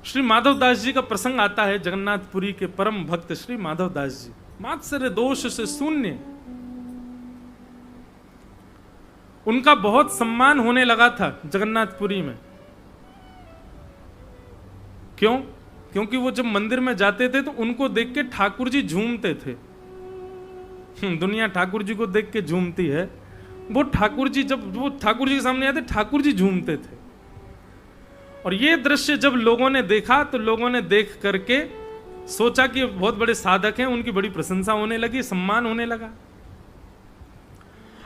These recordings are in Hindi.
श्री माधवदास जी का प्रसंग आता है। जगन्नाथपुरी के परम भक्त श्री माधवदास जी, मात्सर्य दोष से शून्य, उनका बहुत सम्मान होने लगा था जगन्नाथपुरी में। क्यों? क्योंकि वो जब मंदिर में जाते थे तो उनको देख के ठाकुर जी झूमते थे। दुनिया ठाकुर जी को देख के झूमती है, वो ठाकुर जी जब वो ठाकुर जी के सामने आते ठाकुर जी झूमते थे। और ये दृश्य जब लोगों ने देखा तो लोगों ने देख करके सोचा कि बहुत बड़े साधक हैं, उनकी बड़ी प्रशंसा होने लगी, सम्मान होने लगा।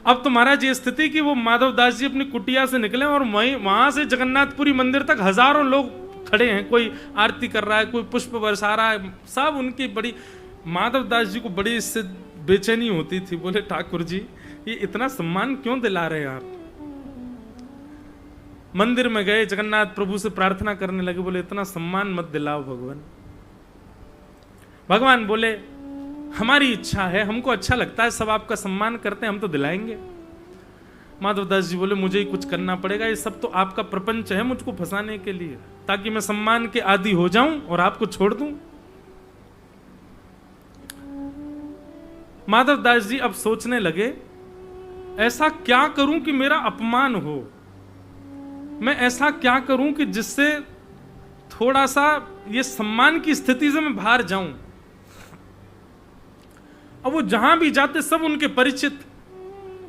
अब तो महाराज ये स्थिति कि वो माधवदास जी अपनी कुटिया से निकले और वहां से जगन्नाथपुरी मंदिर तक हजारों लोग खड़े हैं, कोई आरती कर रहा है, कोई पुष्प बरसा रहा है, सब उनकी बड़ी, माधवदास जी को बड़ी इससे बेचैनी होती थी। बोले ठाकुर जी ये इतना सम्मान क्यों दिला रहे हैं आप? मंदिर में गए, जगन्नाथ प्रभु से प्रार्थना करने लगे, बोले इतना सम्मान मत दिलाओ भगवान। भगवान बोले हमारी इच्छा है, हमको अच्छा लगता है, सब आपका सम्मान करते हैं, हम तो दिलाएंगे। माधवदास जी बोले मुझे ही कुछ करना पड़ेगा, ये सब तो आपका प्रपंच है मुझको फंसाने के लिए, ताकि मैं सम्मान के आदी हो जाऊं और आपको छोड़ दूं। माधवदास जी अब सोचने लगे ऐसा क्या करूं कि मेरा अपमान हो, मैं ऐसा क्या करूं कि जिससे थोड़ा सा ये सम्मान की स्थिति से मैं बाहर जाऊं। अब वो जहां भी जाते सब उनके परिचित,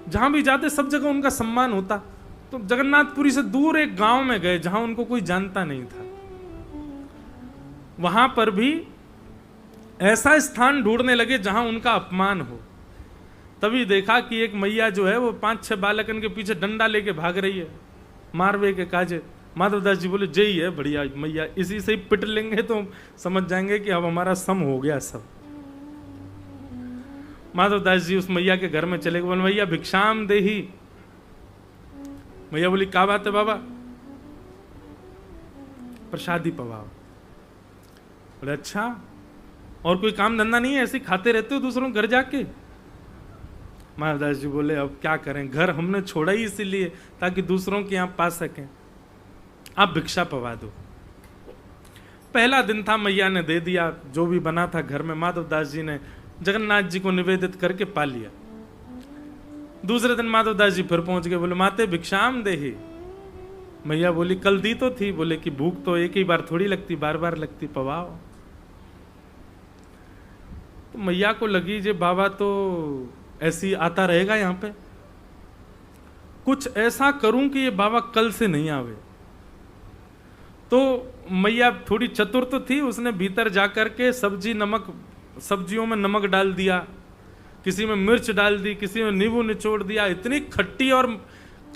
जहां भी जाते सब जगह उनका सम्मान होता। तो जगन्नाथपुरी से दूर एक गांव में गए जहां उनको कोई जानता नहीं था। वहां पर भी ऐसा स्थान ढूंढने लगे जहां उनका अपमान हो। तभी देखा कि एक मैया जो है वो 5-6 बालकन के पीछे डंडा लेके भाग रही है, मारवे के काजे। माधवदास जी बोले जय है, बढ़िया मैया, इसी से ही पिट लेंगे तो समझ जाएंगे कि अब हमारा सम हो गया सब। माधवदास जी उस मैया के घर में चले गए, बोले मैया भिक्षाम देही। मैया बोली क्या बात है बाबा? प्रसादी पवाओ। बोले अच्छा, और कोई काम धंधा नहीं है, ऐसे खाते रहते हो दूसरों के घर जाके? महाराज जी बोले अब क्या करें, घर हमने छोड़ा ही इसीलिए ताकि दूसरों के यहाँ पा सकें, आप भिक्षा पवा दो। पहला दिन था, मैया ने दे दिया जो भी बना था घर में, माधवदास जी ने जगन्नाथ जी को निवेदित करके पा लिया। दूसरे दिन माधवदास जी फिर पहुंच गए, बोले माते भिक्षाम देही। मैया बोली कल दी तो थी। बोले कि भूख तो एक ही बार थोड़ी लगती, बार बार लगती, पवाओ। तो मैया को लगी जे बाबा तो ऐसी आता रहेगा यहाँ पे, कुछ ऐसा करूं कि ये बाबा कल से नहीं आवे। तो मैया थोड़ी चतुर तो थी, उसने भीतर जाकर के सब्जियों में नमक डाल दिया, किसी में मिर्च डाल दी, किसी में नींबू निचोड़ दिया, इतनी खट्टी और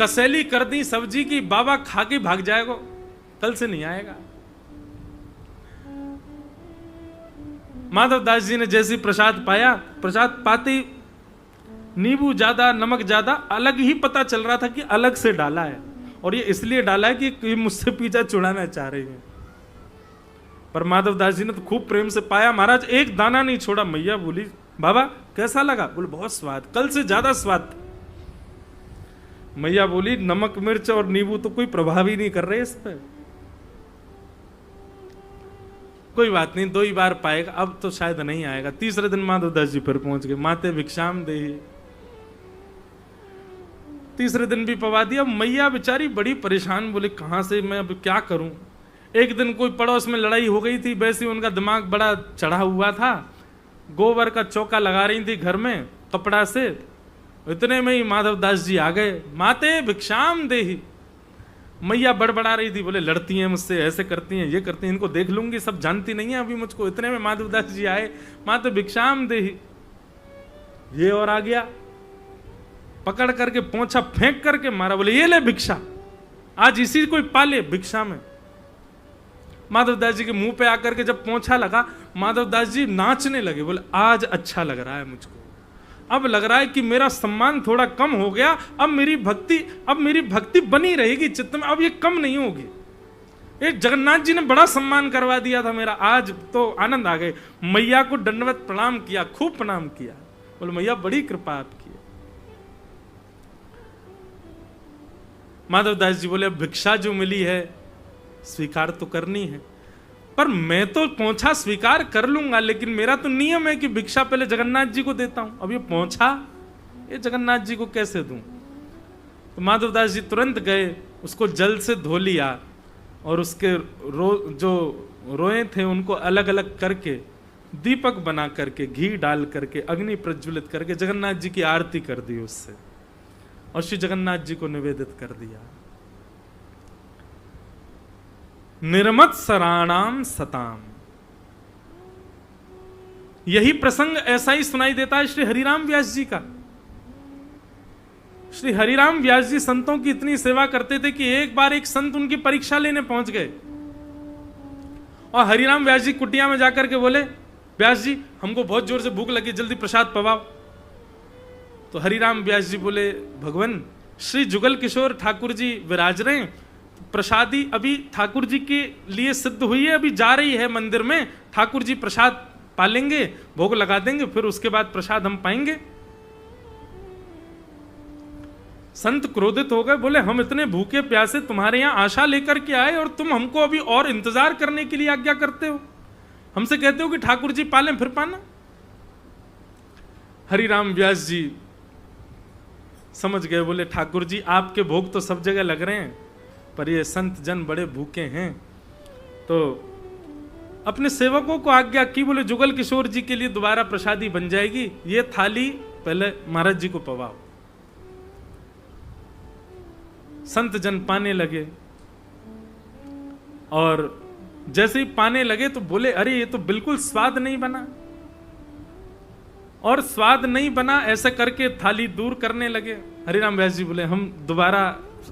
कसैली कर दी सब्जी की बाबा खा के भाग जाएगा, कल से नहीं आएगा। माधवदास जी ने जैसी प्रसाद पाया, प्रसाद पाते ही नींबू ज्यादा नमक ज्यादा, अलग ही पता चल रहा था कि अलग से डाला है, और ये इसलिए डाला है कि मुझसे पीछा छुड़ाना चाह रही है। पर माधवदास जी ने तो खूब प्रेम से पाया, महाराज एक दाना नहीं छोड़ा। मैया बोली बाबा कैसा लगा? बोले बहुत स्वाद, कल से ज्यादा स्वाद। मैया बोली नमक मिर्च और नींबू तो कोई प्रभाव ही नहीं कर रहे इस पे। कोई बात नहीं, 2 ही बार पाएगा, अब तो शायद नहीं आएगा। तीसरे दिन माधवदास जी फिर पहुंच गए, माते भिक्षाम देही। तीसरे दिन भी पवा दिया। मैया बेचारी बड़ी परेशान, बोले कहां से मैं अब क्या करूं। एक दिन कोई पड़ोस में लड़ाई हो गई थी, वैसे उनका दिमाग बड़ा चढ़ा हुआ था, गोबर का चौका लगा रही थी घर में कपड़ा से। इतने में ही माधवदास जी आ गए, माते भिक्षाम देही। मैया बड़बड़ा रही थी, बोले लड़ती हैं मुझसे, ऐसे करती हैं, ये करती हैं, इनको देख लूंगी, सब जानती नहीं है अभी मुझको। इतने में माधवदास जी आए, माते भिक्षाम देही। ये और आ गया, पकड़ करके पोंछा फेंक करके मारा, बोले ये ले भिक्षा, आज इसी कोई पाले भिक्षा में। माधवदास जी के मुंह पे आकर के जब पोंछा लगा, माधवदास जी नाचने लगे, बोले आज अच्छा लग रहा है मुझको, अब लग रहा है कि मेरा सम्मान थोड़ा कम हो गया, अब मेरी भक्ति बनी रहेगी चित्त में, अब ये कम नहीं होगी। ये जगन्नाथ जी ने बड़ा सम्मान करवा दिया था मेरा, आज तो आनंद आ गए। मैया को दंडवत प्रणाम किया, खूब प्रणाम किया, बोले मैया बड़ी कृपा आपकी। माधवदास जी बोले भिक्षा जो मिली है स्वीकार तो करनी है। पर मैं तो पोंछा स्वीकार कर लूंगा, लेकिन मेरा तो नियम है कि भिक्षा पहले जगन्नाथ जी को देता हूं। अब ये पोंछा ये जगन्नाथ जी को कैसे दूं? तो माधवदास जी तुरंत गए, उसको जल से धो लिया और उसके जो रोए थे उनको अलग अलग करके दीपक बना करके घी डाल करके अग्नि प्रज्वलित करके जगन्नाथ जी की आरती कर दी उससे, और श्री जगन्नाथ जी को निवेदित कर दिया। निर्मत सराणाम सताम, यही प्रसंग ऐसा ही सुनाई देता है श्री हरिराम व्यास जी का। श्री हरिराम व्यास जी संतों की इतनी सेवा करते थे कि एक बार एक संत उनकी परीक्षा लेने पहुंच गए और हरिराम व्यास जी कुटिया में जाकर के बोले, व्यास जी हमको बहुत जोर से भूख लगी, जल्दी प्रसाद पवाओ। तो हरिराम व्यास जी बोले, भगवान श्री जुगल किशोर ठाकुर जी विराज रहे हैं, प्रसादी अभी ठाकुर जी के लिए सिद्ध हुई है, अभी जा रही है मंदिर में, ठाकुर जी प्रसाद पालेंगे, भोग लगा देंगे, फिर उसके बाद प्रसाद हम पाएंगे। संत क्रोधित हो गए, बोले हम इतने भूखे प्यासे तुम्हारे यहां आशा लेकर के आए और तुम हमको अभी और इंतजार करने के लिए आज्ञा करते हो, हमसे कहते हो कि ठाकुर जी पालें फिर पाना। हरिराम व्यास जी समझ गए, बोले ठाकुर जी आपके भोग तो सब जगह लग रहे हैं, पर ये संत जन बड़े भूखे हैं। तो अपने सेवकों को आज्ञा की, बोले जुगल किशोर जी के लिए दोबारा प्रसादी बन जाएगी, ये थाली पहले महाराज जी को पवाओ। संत जन पाने लगे और जैसे ही पाने लगे तो बोले, अरे ये तो बिल्कुल स्वाद नहीं बना, और स्वाद नहीं बना ऐसे करके थाली दूर करने लगे। हरिराम व्यास जी बोले, हम दोबारा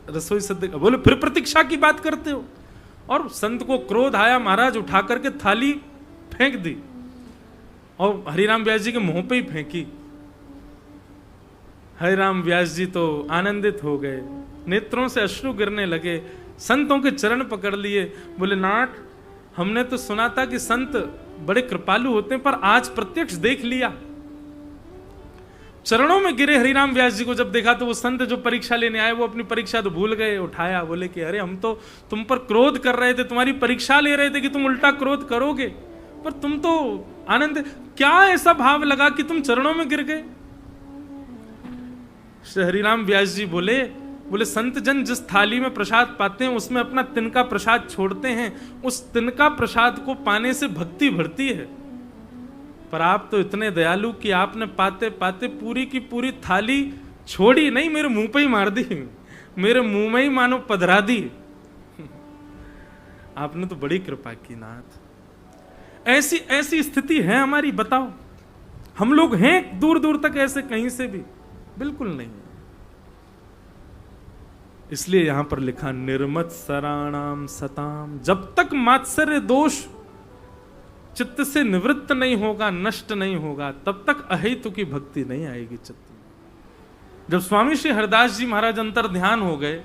रसोई से बोले फिर प्रतीक्षा की बात करते हो, और संत को क्रोध आया, महाराज उठा करके थाली फेंक दी और हरिराम व्यास जी के मुंह पे ही फेंकी। हरिराम व्यास जी तो आनंदित हो गए, नेत्रों से अश्रु गिरने लगे, संतों के चरण पकड़ लिए, बोले नाथ हमने तो सुना था कि संत बड़े कृपालु होते हैं, पर आज प्रत्यक्ष देख लिया। चरणों में गिरे हरिराम व्यास जी को जब देखा तो वो संत जो परीक्षा लेने आए वो अपनी परीक्षा तो भूल गए, उठाया, बोले कि अरे हम तो तुम पर क्रोध कर रहे थे, तुम्हारी परीक्षा ले रहे थे कि तुम उल्टा क्रोध करोगे, पर तुम तो आनंद, क्या ऐसा भाव लगा कि तुम चरणों में गिर गए? श्री हरिराम व्यास जी बोले संत जन जिस थाली में प्रसाद पाते हैं उसमें अपना तिनका प्रसाद छोड़ते हैं, उस तिनका प्रसाद को पाने से भक्ति बढ़ती है, पर आप तो इतने दयालु कि आपने पाते पाते पूरी की पूरी थाली छोड़ी नहीं, मेरे मुंह पे ही मार दी, मेरे मुंह में ही मानो पधरा दी। आपने तो बड़ी कृपा की नाथ। ऐसी ऐसी स्थिति है हमारी, बताओ हम लोग हैं दूर दूर तक ऐसे कहीं से भी? बिल्कुल नहीं। इसलिए यहां पर लिखा निर्मत सराणाम सताम, जब तक मात्सर्य दोष चित्त से निवृत्त नहीं होगा, नष्ट नहीं होगा, तब तक अहेतु की भक्ति नहीं आएगी चित्त में। जब स्वामी श्री हरदास जी महाराज अंतर ध्यान हो गए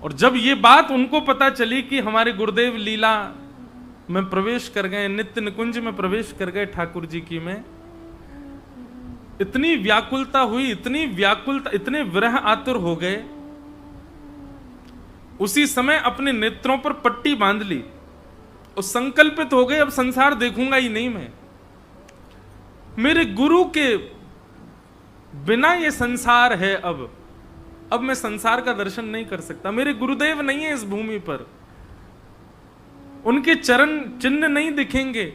और जब ये बात उनको पता चली कि हमारे गुरुदेव लीला में प्रवेश कर गए, नित्य निकुंज में प्रवेश कर गए ठाकुर जी की में, इतनी व्याकुलता हुई, इतनी व्याकुलता, इतने विरह आतुर हो गए, उसी समय अपने नेत्रों पर पट्टी बांध ली और संकल्पित हो गए अब संसार देखूंगा ही नहीं मैं, मेरे गुरु के बिना ये संसार है, अब मैं संसार का दर्शन नहीं कर सकता, मेरे गुरुदेव नहीं है इस भूमि पर, उनके चरण चिन्ह नहीं दिखेंगे,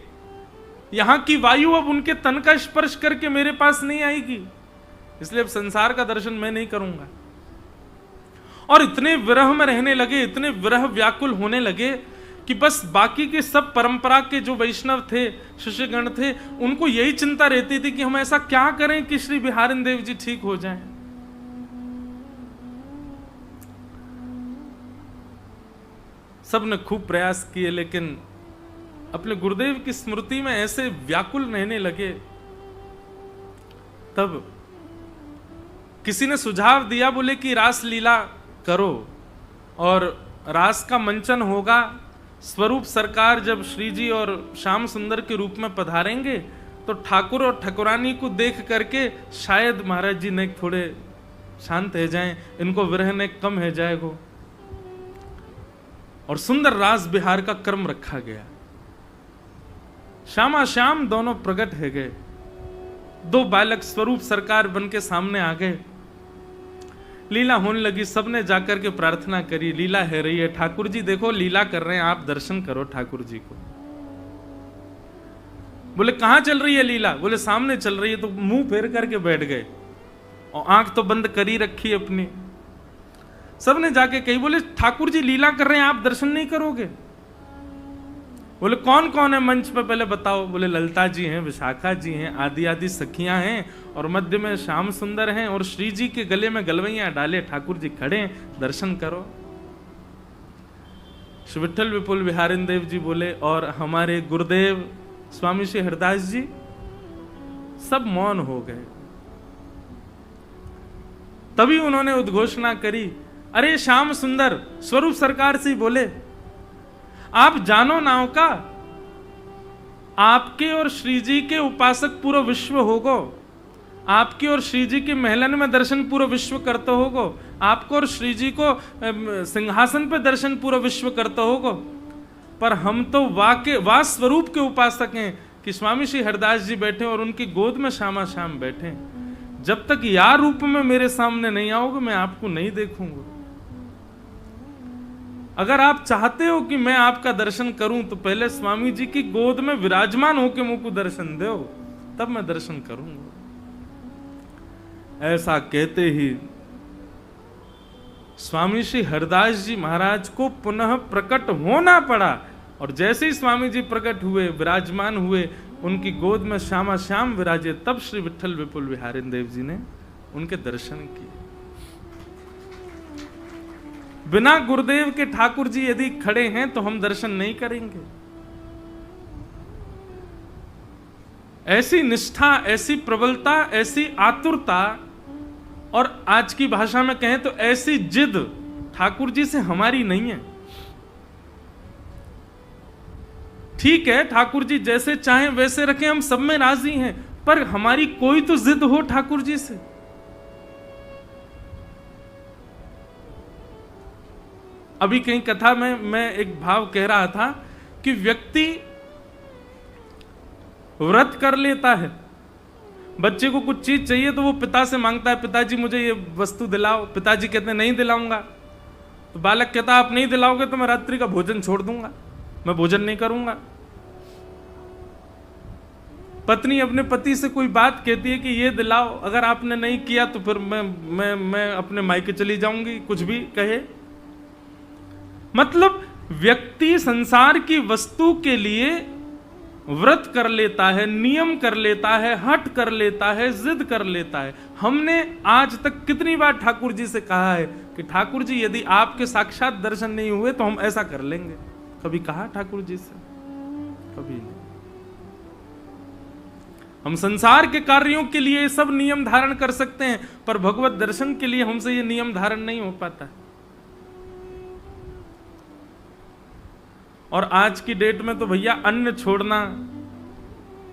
यहां की वायु अब उनके तन का स्पर्श करके मेरे पास नहीं आएगी, इसलिए अब संसार का दर्शन मैं नहीं करूंगा। और इतने विरह में रहने लगे, इतने विरह व्याकुल होने लगे कि बस बाकी के सब परंपरा के जो वैष्णव थे, शिष्यगण थे, उनको यही चिंता रहती थी कि हम ऐसा क्या करें कि श्री बिहारिन देव जी ठीक हो जाएं। सब ने खूब प्रयास किए, लेकिन अपने गुरुदेव की स्मृति में ऐसे व्याकुल रहने लगे। तब किसी ने सुझाव दिया, बोले कि रास लीला करो और रास का मंचन होगा, स्वरूप सरकार जब श्री जी और श्याम सुंदर के रूप में पधारेंगे तो ठाकुर और ठाकुरानी को देख करके शायद महाराज जी ने थोड़े शांत हो जाएं, इनको विरह ने कम हो जाएगो। और सुंदर रास बिहार का क्रम रखा गया। श्यामा श्याम दोनों प्रकट है गए, दो बालक स्वरूप सरकार बन के सामने आ गए। लीला होने लगी, सबने जाकर के प्रार्थना करी, लीला है रही है, ठाकुर जी देखो लीला कर रहे हैं, आप दर्शन करो ठाकुर जी को। बोले कहां चल रही है लीला? बोले सामने चल रही है। तो मुंह फेर करके बैठ गए और आंख तो बंद करी रखी अपनी। सबने जाके कही, बोले ठाकुर जी लीला कर रहे हैं, आप दर्शन नहीं करोगे? बोले कौन कौन है मंच पे पहले बताओ। बोले ललिता जी हैं, विशाखा जी हैं, आदि आदि सखियां हैं, और मध्य में श्याम सुंदर हैं, और श्री जी के गले में गलवैया डाले ठाकुर जी खड़े हैं, दर्शन करो। श्री विठल विपुल बिहारिन देव जी बोले, और हमारे गुरुदेव स्वामी श्री हरदास जी सब मौन हो गए। तभी उन्होंने उद्घोषणा करी, अरे श्याम सुंदर स्वरूप सरकार से बोले, आप जानो नाव का, आपके और श्री जी के उपासक पूरा विश्व होगो, आपके और श्री जी के महलन में दर्शन पूरा विश्व करते होगो, आपको और श्री जी को सिंहासन पे दर्शन पूरा विश्व करते होगो, पर हम तो वा स्वरूप के उपासक हैं कि स्वामी श्री हरदास जी बैठे और उनकी गोद में श्यामा श्याम बैठे। जब तक या रूप में मेरे सामने नहीं आओगे मैं आपको नहीं देखूंगा। अगर आप चाहते हो कि मैं आपका दर्शन करूं तो पहले स्वामी जी की गोद में विराजमान होकर मुझको दर्शन दो, तब मैं दर्शन करूंगा। ऐसा कहते ही स्वामी श्री हरदास जी महाराज को पुनः प्रकट होना पड़ा, और जैसे ही स्वामी जी प्रकट हुए, विराजमान हुए, उनकी गोद में श्यामा श्याम विराजे, तब श्री विठल विपुल बिहारिन देव जी ने उनके दर्शन किए। बिना गुरुदेव के ठाकुर जी यदि खड़े हैं तो हम दर्शन नहीं करेंगे। ऐसी निष्ठा, ऐसी प्रबलता, ऐसी आतुरता, और आज की भाषा में कहें तो ऐसी जिद ठाकुर जी से हमारी नहीं है। ठीक है, ठाकुर जी जैसे चाहें वैसे रखें, हम सब में राजी हैं, पर हमारी कोई तो जिद हो ठाकुर जी से। अभी कहीं कथा में मैं एक भाव कह रहा था कि व्यक्ति व्रत कर लेता है, बच्चे को कुछ चीज चाहिए तो वो पिता से मांगता है, पिताजी मुझे ये वस्तु दिलाओ। पिताजी कहते हैं नहीं दिलाऊंगा। तो बालक कहता आप नहीं दिलाओगे तो मैं रात्रि का भोजन छोड़ दूंगा, मैं भोजन नहीं करूंगा। पत्नी अपने पति से कोई बात कहती है कि ये दिलाओ, अगर आपने नहीं किया तो फिर मैं अपने मायके चली जाऊंगी, कुछ भी कहे। मतलब व्यक्ति संसार की वस्तु के लिए व्रत कर लेता है, नियम कर लेता है, हट कर लेता है, जिद कर लेता है। हमने आज तक कितनी बार ठाकुर जी से कहा है कि ठाकुर जी यदि आपके साक्षात दर्शन नहीं हुए तो हम ऐसा कर लेंगे? कभी कहा ठाकुर जी से? कभी नहीं। हम संसार के कार्यों के लिए सब नियम धारण कर सकते हैं, पर भगवत दर्शन के लिए हमसे ये नियम धारण नहीं हो पाता। और आज की डेट में तो भैया अन्न छोड़ना,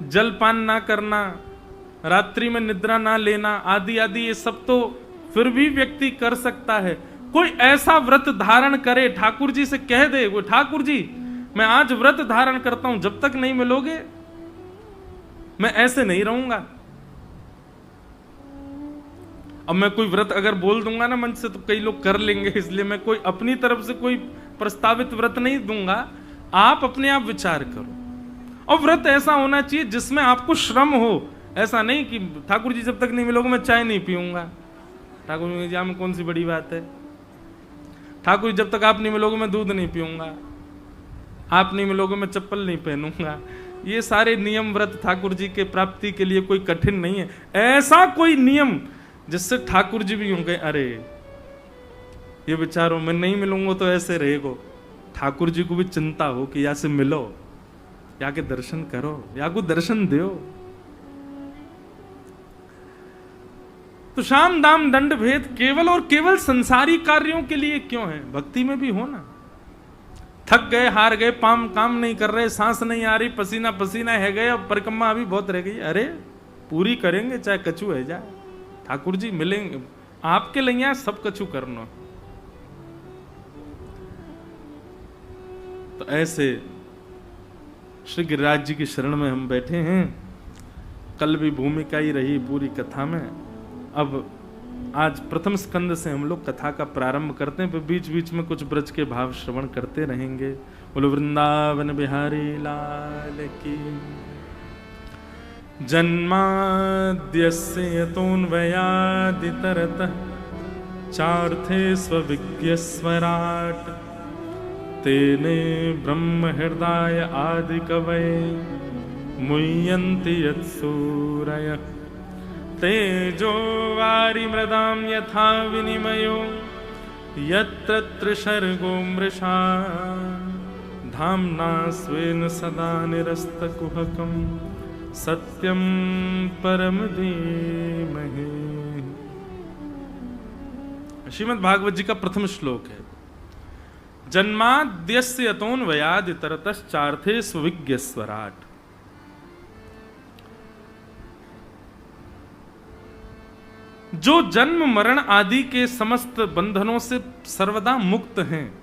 जलपान ना करना, रात्रि में निद्रा ना लेना, आदि आदि ये सब तो फिर भी व्यक्ति कर सकता है। कोई ऐसा व्रत धारण करे, ठाकुर जी से कह दे वो, ठाकुर जी मैं आज व्रत धारण करता हूं, जब तक नहीं मिलोगे मैं ऐसे नहीं रहूंगा। अब मैं कोई व्रत अगर बोल दूंगा ना मंच से तो कई लोग कर लेंगे, इसलिए मैं कोई अपनी तरफ से कोई प्रस्तावित व्रत नहीं दूंगा। आप अपने आप विचार करो, और व्रत ऐसा होना चाहिए जिसमें आपको श्रम हो। ऐसा नहीं कि ठाकुर जी जब तक नहीं मिलोगे मैं चाय नहीं पीऊंगा। ठाकुर जी में कौन सी बड़ी बात है? ठाकुर जी जब तक आप नहीं मिलोगे मैं दूध नहीं पीऊंगा, आप नहीं मिलोगे मैं चप्पल नहीं पहनूंगा। ये सारे नियम व्रत ठाकुर जी के प्राप्ति के लिए कोई कठिन नहीं है। ऐसा कोई नियम जिससे ठाकुर जी भी यूं कहे अरे ये विचारो मैं नहीं मिलूंगा तो ऐसे रहेगो। ठाकुर जी को भी चिंता हो कि या से मिलो, या के दर्शन करो, या को दर्शन दो। तो शाम दाम दंड भेद केवल और केवल संसारी कार्यों के लिए क्यों है? भक्ति में भी हो ना। थक गए, हार गए, काम नहीं कर रहे, सांस नहीं आ रही, पसीना पसीना है गए, अब परिक्रमा अभी बहुत रह गई, अरे पूरी करेंगे चाहे कछु है जाए। ठाकुर जी मिलेंगे, आपके लिए सब कछु करना। तो ऐसे श्री गिरिराज जी की शरण में हम बैठे हैं। कल भी भूमिका ही रही पूरी कथा में। अब आज प्रथम स्कंद से हम लोग कथा का प्रारंभ करते हैं, फिर बीच बीच में कुछ ब्रज के भाव श्रवण करते रहेंगे। बोलो वृंदावन बिहारी लाल की। जन्माद्यस्य यतोऽन्वयादितरतः चार्थे स्वविज्ञस्वराट् तेने ब्रह्म हृदय आदि कवये मुह्यन्ति यत्सूरयः। तेजो वारिमृदां यथा विनिमयो यत्र त्रिसर्गो मृषा धाम्ना स्वेन सदा निरस्तकुहकं सत्यं परम धीमहि। श्रीमद् भागवत जी का प्रथम श्लोक है। जन्माद्यस्य यतोऽन्वयादितरतश्चार्थे स्वविज्ञस्वराट्। जो जन्म मरण आदि के समस्त बंधनों से सर्वदा मुक्त हैं,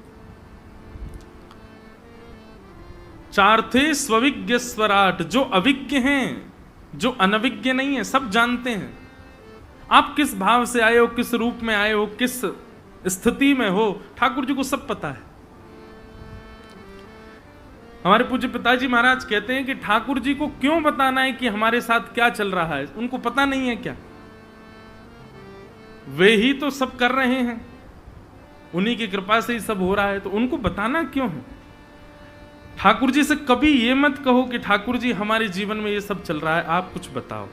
चार्थे स्वविज्ञ स्वराट, जो अविज्ञ हैं, जो अनविज्ञ नहीं है, सब जानते हैं। आप किस भाव से आए हो, किस रूप में आए हो, किस स्थिति में हो, ठाकुर जी को सब पता है। हमारे पूज्य पिताजी महाराज कहते हैं कि ठाकुर जी को क्यों बताना है कि हमारे साथ क्या चल रहा है, उनको पता नहीं है क्या? वे ही तो सब कर रहे हैं, उन्हीं की कृपा से ही सब हो रहा है, तो उनको बताना क्यों है? ठाकुर जी से कभी ये मत कहो कि ठाकुर जी हमारे जीवन में ये सब चल रहा है, आप कुछ बताओ।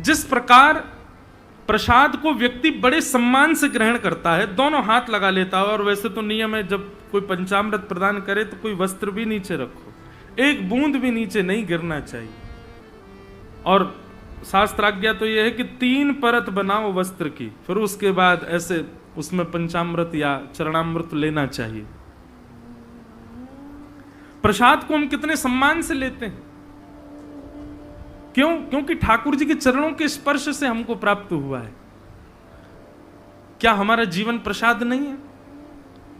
जिस प्रकार प्रसाद को व्यक्ति बड़े सम्मान से ग्रहण करता है, दोनों हाथ लगा लेता है, और वैसे तो नियम है जब कोई पंचामृत प्रदान करे तो कोई वस्त्र भी नीचे रखो, एक बूंद भी नीचे नहीं गिरना चाहिए। और शास्त्राज्ञा तो यह है कि 3 परत बनाओ वस्त्र की, फिर उसके बाद ऐसे उसमें पंचामृत या चरणामृत लेना चाहिए। प्रसाद को हम कितने सम्मान से लेते हैं, क्यों? क्योंकि ठाकुर जी के चरणों के स्पर्श से हमको प्राप्त हुआ है। क्या हमारा जीवन प्रसाद नहीं है?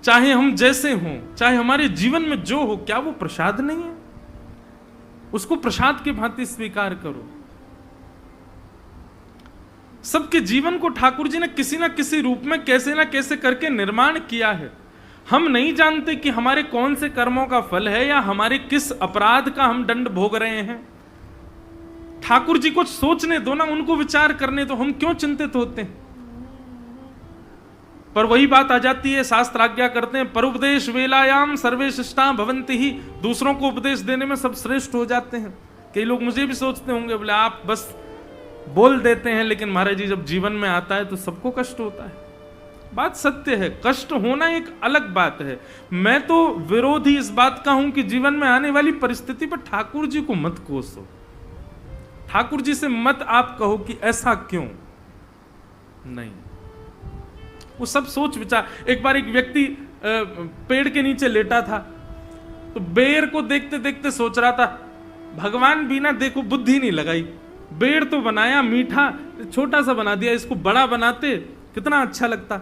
चाहे हम जैसे हों, चाहे हमारे जीवन में जो हो, क्या वो प्रसाद नहीं है? उसको प्रसाद की भांति स्वीकार करो। सबके जीवन को ठाकुर जी ने किसी ना किसी रूप में कैसे ना कैसे करके निर्माण किया है। हम नहीं जानते कि हमारे कौन से कर्मों का फल है या हमारे किस अपराध का हम दंड भोग रहे हैं। ठाकुर जी को सोचने दो ना, उनको विचार करने दो, हम क्यों चिंतित होते हैं? पर वही बात आ जाती है, शास्त्र आज्ञा करते हैं परोपदेश वेलायाम सर्वे शिष्टा भवन्ति ही। दूसरों को उपदेश देने में सब श्रेष्ठ हो जाते हैं। कई लोग मुझे भी सोचते होंगे, बोले आप बस बोल देते हैं, लेकिन महाराज जी जब जीवन में आता है तो सबको कष्ट होता है। बात सत्य है, कष्ट होना एक अलग बात है। मैं तो विरोधी इस बात का हूं कि जीवन में आने वाली परिस्थिति पर ठाकुर जी को मत कोसो, ठाकुर जी से मत आप कहो कि ऐसा क्यों। नहीं, वो सब सोच विचार। एक बार एक व्यक्ति पेड़ के नीचे लेटा था, तो बेर को देखते देखते सोच रहा था, भगवान बिना देखो बुद्धि नहीं लगाई, बेर तो बनाया मीठा, छोटा सा बना दिया, इसको बड़ा बनाते कितना अच्छा लगता।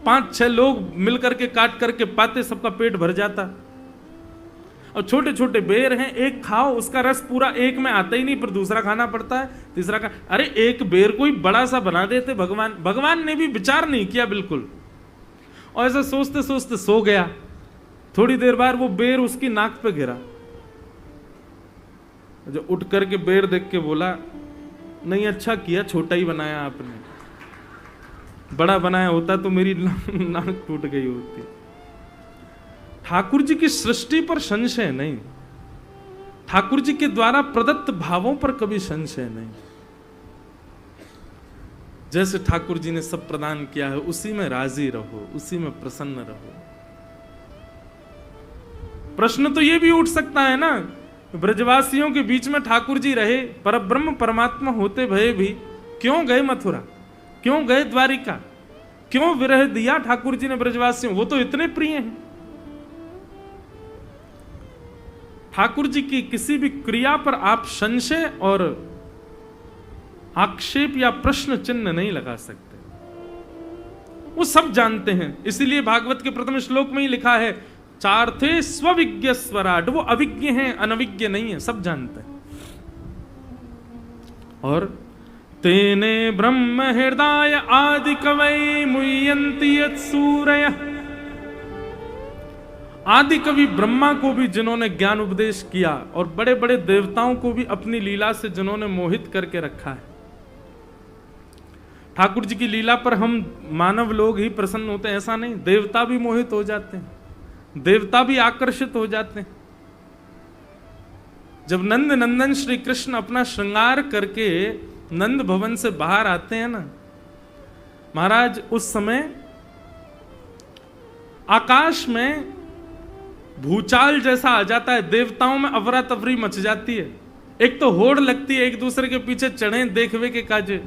5-6 लोग मिलकर के काट करके पाते, सबका पेट भर जाता। और छोटे छोटे बेर हैं, एक खाओ, उसका रस पूरा एक में आता ही नहीं, पर दूसरा खाना पड़ता है, तीसरा खा। अरे एक बेर को ही बड़ा सा बना देते भगवान ने भी विचार नहीं किया बिल्कुल। और ऐसा सोचते सोचते सो गया। थोड़ी देर बाद वो बेर उसकी नाक पे गिरा। जो उठ करके बेर देख के बोला, नहीं अच्छा किया, छोटा ही बनाया आपने, बड़ा बनाया होता तो मेरी नाक टूट गई होती। ठाकुर जी की सृष्टि पर संशय नहीं, ठाकुर जी के द्वारा प्रदत्त भावों पर कभी संशय नहीं। जैसे ठाकुर जी ने सब प्रदान किया है, उसी में राजी रहो, उसी में प्रसन्न रहो। प्रश्न तो ये भी उठ सकता है ना, ब्रजवासियों के बीच में ठाकुर जी रहे, परब्रह्म परमात्मा होते भये भी क्यों गए मथुरा, क्यों गए द्वारिका, क्यों विरह दिया ठाकुर जी ने ब्रजवासियों? वो तो इतने प्रिय हैं। ठाकुर जी की किसी भी क्रिया पर आप संशय और आक्षेप या प्रश्न चिन्ह नहीं लगा सकते। वो सब जानते हैं। इसीलिए भागवत के प्रथम श्लोक में ही लिखा है, चार्थे स्वविज्ञ स्वराट। वो अविज्ञ हैं, अनविज्ञ नहीं है, सब जानते हैं। और तेने ब्रह्म हृदय आदि कवै मुह्यन्ति यत्सूरयः। आदि कवि ब्रह्मा को भी जिन्होंने ज्ञान उपदेश किया, और बड़े बड़े देवताओं को भी अपनी लीला से जिन्होंने मोहित करके रखा है। ठाकुर जी की लीला पर हम मानव लोग ही प्रसन्न होते हैं ऐसा नहीं, देवता भी मोहित हो जाते हैं, देवता भी आकर्षित हो जाते हैं। जब नंद नंदन श्री कृष्ण अपना श्रृंगार करके नंद भवन से बाहर आते हैं ना महाराज, उस समय आकाश में भूचाल जैसा आ जाता है, देवताओं में अफरा तफरी मच जाती है। एक तो होड़ लगती है, एक दूसरे के पीछे चढ़े देखवे के काजे।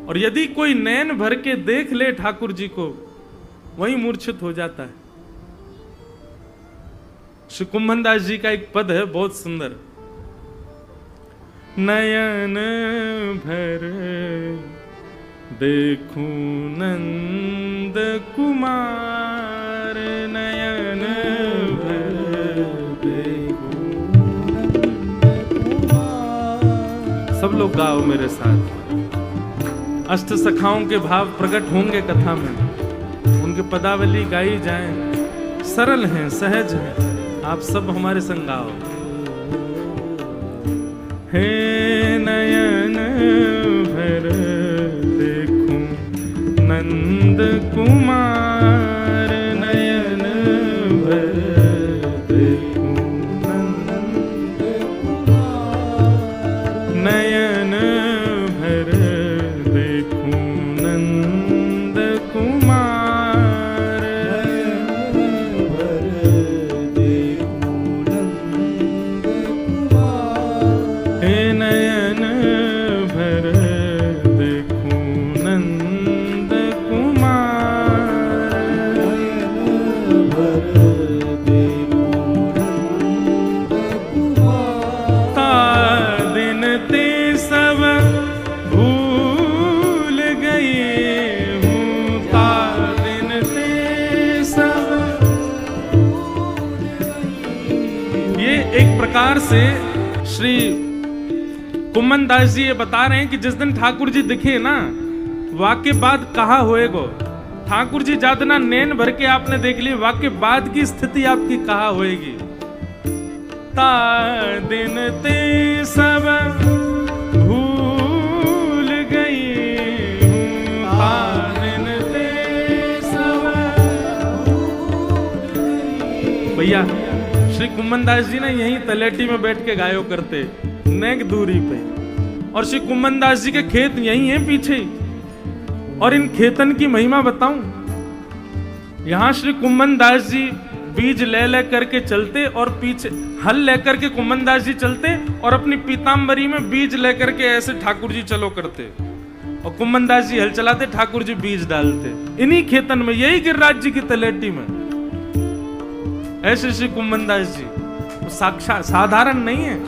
और यदि कोई नैन भर के देख ले ठाकुर जी को, वही मूर्छित हो जाता है। श्री कुंभन दास जी का एक पद है बहुत सुंदर, नयन भर देखूं नंद कुमार, नयन भर देखूं नंद कुमार। सब लोग गाओ मेरे साथ। अष्ट सखाओं के भाव प्रकट होंगे कथा में, उनके पदावली गाई जाए, सरल हैं, सहज हैं। आप सब हमारे संग गाओ। हे नयन भर देखूं नंद कुमार, नयन भर देखूं नंद कुमार, नयन भर देखूं नंद कुमार, नयन भर देखूं नंद कुमार। हे नयन भर देखूं नंद कुमार, नयन भर देखूं नंद कुमार। ता दिन ते सब भूल गए हूँ, ता दिन ते सब। ये एक प्रकार से श्री कुम्मन दास जी ये बता रहे हैं कि जिस दिन ठाकुर जी दिखे ना, वाक्य बाद कहा होएगो। ठाकुर जी जातना नैन भर के आपने देख ली, वाक्य बाद की स्थिति आपकी कहा होएगी। ता दिन ते सब भूल गई हूँ, ता दिन ते सब भूल गई। भैया श्री कुम्मन दास जी ना यहीं तलेटी में बैठ के गायो करते, नेक दूरी पे। और श्री कुम्मन दास जी के खेत यहीं हैं पीछे। और इन खेतन की महिमा बताऊं, यहां श्री कुम्मन दास जी बीज ले करके चलते, और पीछे हल लेकर के कुम्मन दास जी चलते, और अपनी पीताम्बरी में बीज लेकर के ऐसे ठाकुर जी चलो करते, और कुम्मन दास जी हल चलाते, ठाकुर जी बीज डालते। इन्हीं खेतन में, यही गिरिराज जी की तलेटी में। ऐसे श्री कुम्मन दास जी साक्षात साधारण नहीं है।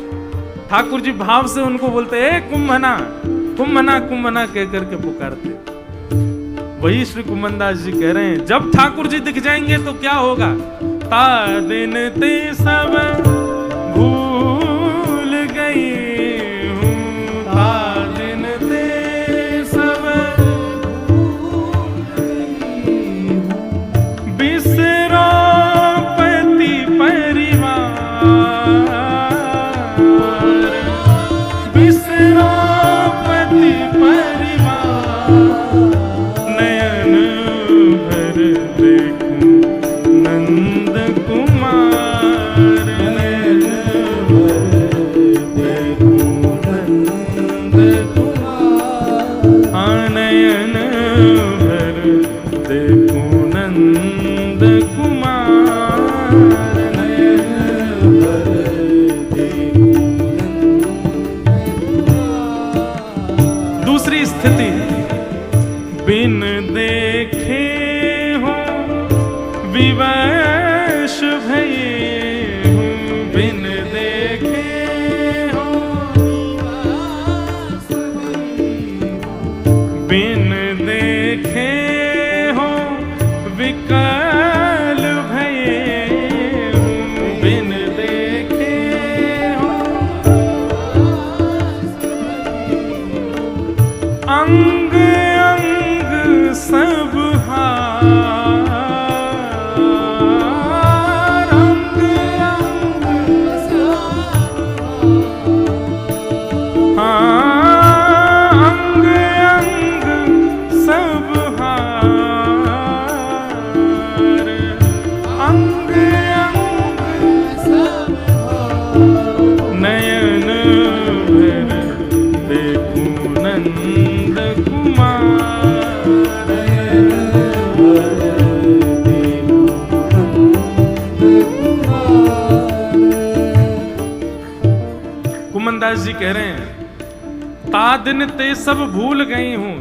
ठाकुर जी भाव से उनको बोलते, ए कुम्भना कुम्भना कुम्भना कह करके पुकारते। वही श्री कुम्भन दास जी कह रहे हैं, जब ठाकुर जी दिख जाएंगे तो क्या होगा। ता दिन ते सब भूल गई हूँ, ता दिन ते सब बिसरो पति परिवार, बिसरो पति परिवार, नयन भर देखूं नंद कुमार, नयन भर देखूं नंद कुमार, हाँ नयन भर देखूं नंद कुमार, नयन भर देखूं नंद कुमार। दूसरी स्थिति, बिन देखे हो विवश भये हूँ, बिन देखे हो विवश भये हूँ, बिन देखे जी कह रहे हैं, ता दिन ते सब भूल गई हूं।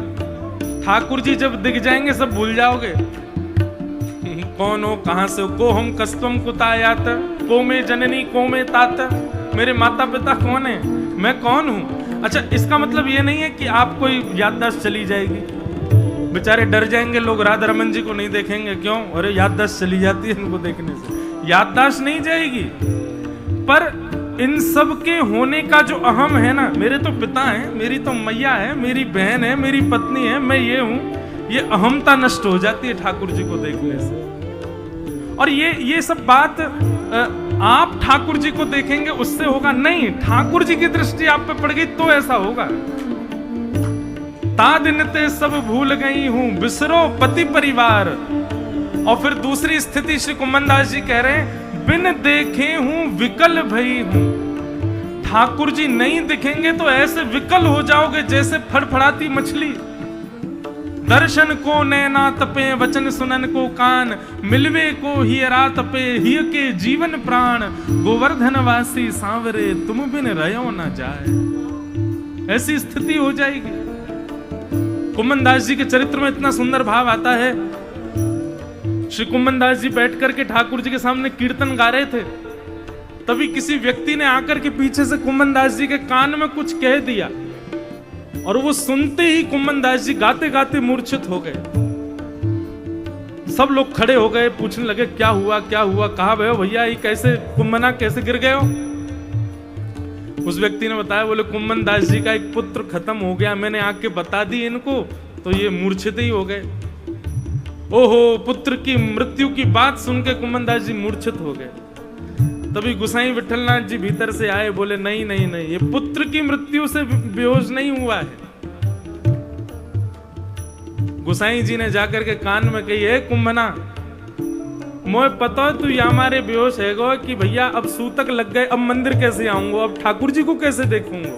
ठाकुर जी जब दिख जाएंगे सब भूल जाओगे। कौन हो, कहां से हो, को हम कस्तम कुतायात, को में जननी को में तात, मेरे माता पिता कौन है, मैं कौन हूं। अच्छा, इसका मतलब ये नहीं है कि आपको याददाश्त चली जाएगी। बेचारे डर जाएंगे लोग, राधा रमन जी को नहीं देखेंगे। क्यों? अरे याददाश्त चली जाती है इनको देखने से। याददाश्त नहीं जाएगी, पर इन सब के होने का जो अहम है ना, मेरे तो पिता हैं, मेरी तो मैया है, मेरी बहन है, मेरी पत्नी है, मैं ये हूं, ये अहमता नष्ट हो जाती है ठाकुर जी को देखने से। और ये सब बात आप ठाकुर जी को देखेंगे उससे होगा नहीं, ठाकुर जी की दृष्टि आप पे पड़ गई तो ऐसा होगा। ता दिन ते सब भूल गई हूं, बिसरो पति परिवार। और फिर दूसरी स्थिति श्री कुम्भनदास जी कह रहे हैं, बिन देखे हूं विकल भई हूं। ठाकुर जी नहीं दिखेंगे तो ऐसे विकल हो जाओगे जैसे फड़फड़ाती मछली। दर्शन को नैना तपे, वचन सुनन को कान, मिलवे को हियरा तपे, हिय के जीवन प्राण। गोवर्धन वासी सांवरे, तुम बिन रहो न जाए। ऐसी स्थिति हो जाएगी। कुम्भनदास जी के चरित्र में इतना सुंदर भाव आता है। श्री कुम्भनदास जी बैठ करके ठाकुर जी के सामने कीर्तन गा रहे थे, तभी किसी व्यक्ति ने आकर के पीछे से कुम्भनदास जी के कान में कुछ कह दिया, और वो सुनते ही कुम्भनदास जी गाते गाते मूर्छित हो गए। सब लोग खड़े हो गए, पूछने लगे क्या हुआ क्या हुआ, कहा भैया ये कैसे कुम्भना कैसे गिर गए हो। उस व्यक्ति ने बताया, बोले कुम्भनदास जी का एक पुत्र खत्म हो गया, मैंने आके बता दी इनको तो ये मूर्छित ही हो गए। ओहो, पुत्र की मृत्यु की बात सुन के कुम्भनदास जी मूर्छित हो गए। तभी गुसाई विठलनाथ जी भीतर से आए, बोले नहीं नहीं नहीं, ये पुत्र की मृत्यु से बेहोश नहीं हुआ है। गुसाई जी ने जाकर के कान में कही, है कुंभना, मोए पता है तू या हमारे बेहोश है गो कि भैया अब सूतक लग गए, अब मंदिर कैसे आऊंगा, अब ठाकुर जी को कैसे देखूंगा।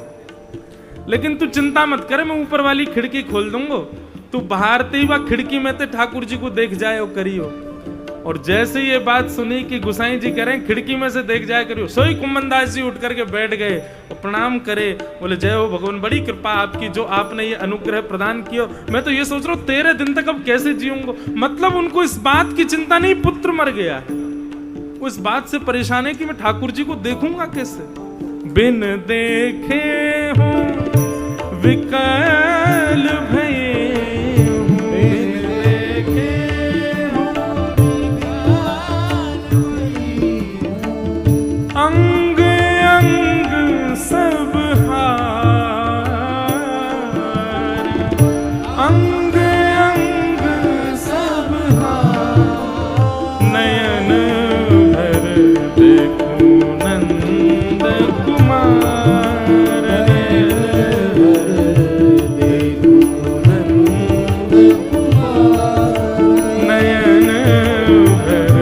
लेकिन तू चिंता मत करे, मैं ऊपर वाली खिड़की खोल दूंगा, तू बाहरते ही वह खिड़की में ते ठाकुर जी को देख जाए और करियो। और जैसे ये बात सुनी कि गुसाई जी कह रहे हैं खिड़की में से देख जाए करियो, सोई कुम्भनदास जी उठ करके बैठ गए और प्रणाम करे, बोले जय हो भगवान, बड़ी कृपा आपकी जो आपने ये अनुग्रह प्रदान किया। मैं तो ये सोच रहा हूँ 13 दिन तक अब कैसे जीऊंगा। मतलब उनको इस बात की चिंता नहीं, पुत्र मर गया है, वो इस बात से परेशान है कि मैं ठाकुर जी को देखूंगा कैसे। बिन देखे हूँ विकल भये, अंग अंग सब हार, अंग अंग सब हार, नयन भर देखूं नंद कुमार, नयन भर देखूं नंद कुमार, नयन भर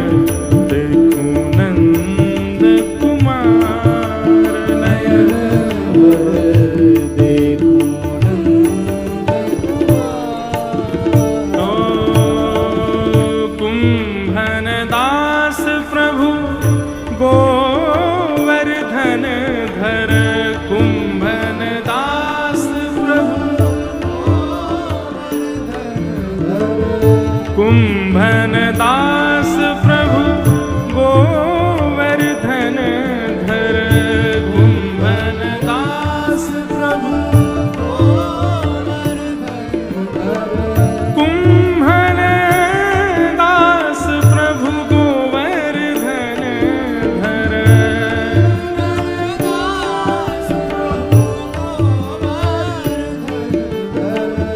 देखूं नंद कुमार, नयन भर देखूं नंद कुमार। तो कुंभन दास प्रभु गोवर्धन धर, कुंभन दास प्रभु कुंभन दास प्रभु गोवर्धन धर, कुंभन दास प्रभु गोवर्धन धर, कुंभन दास प्रभु गोवर्धन धर,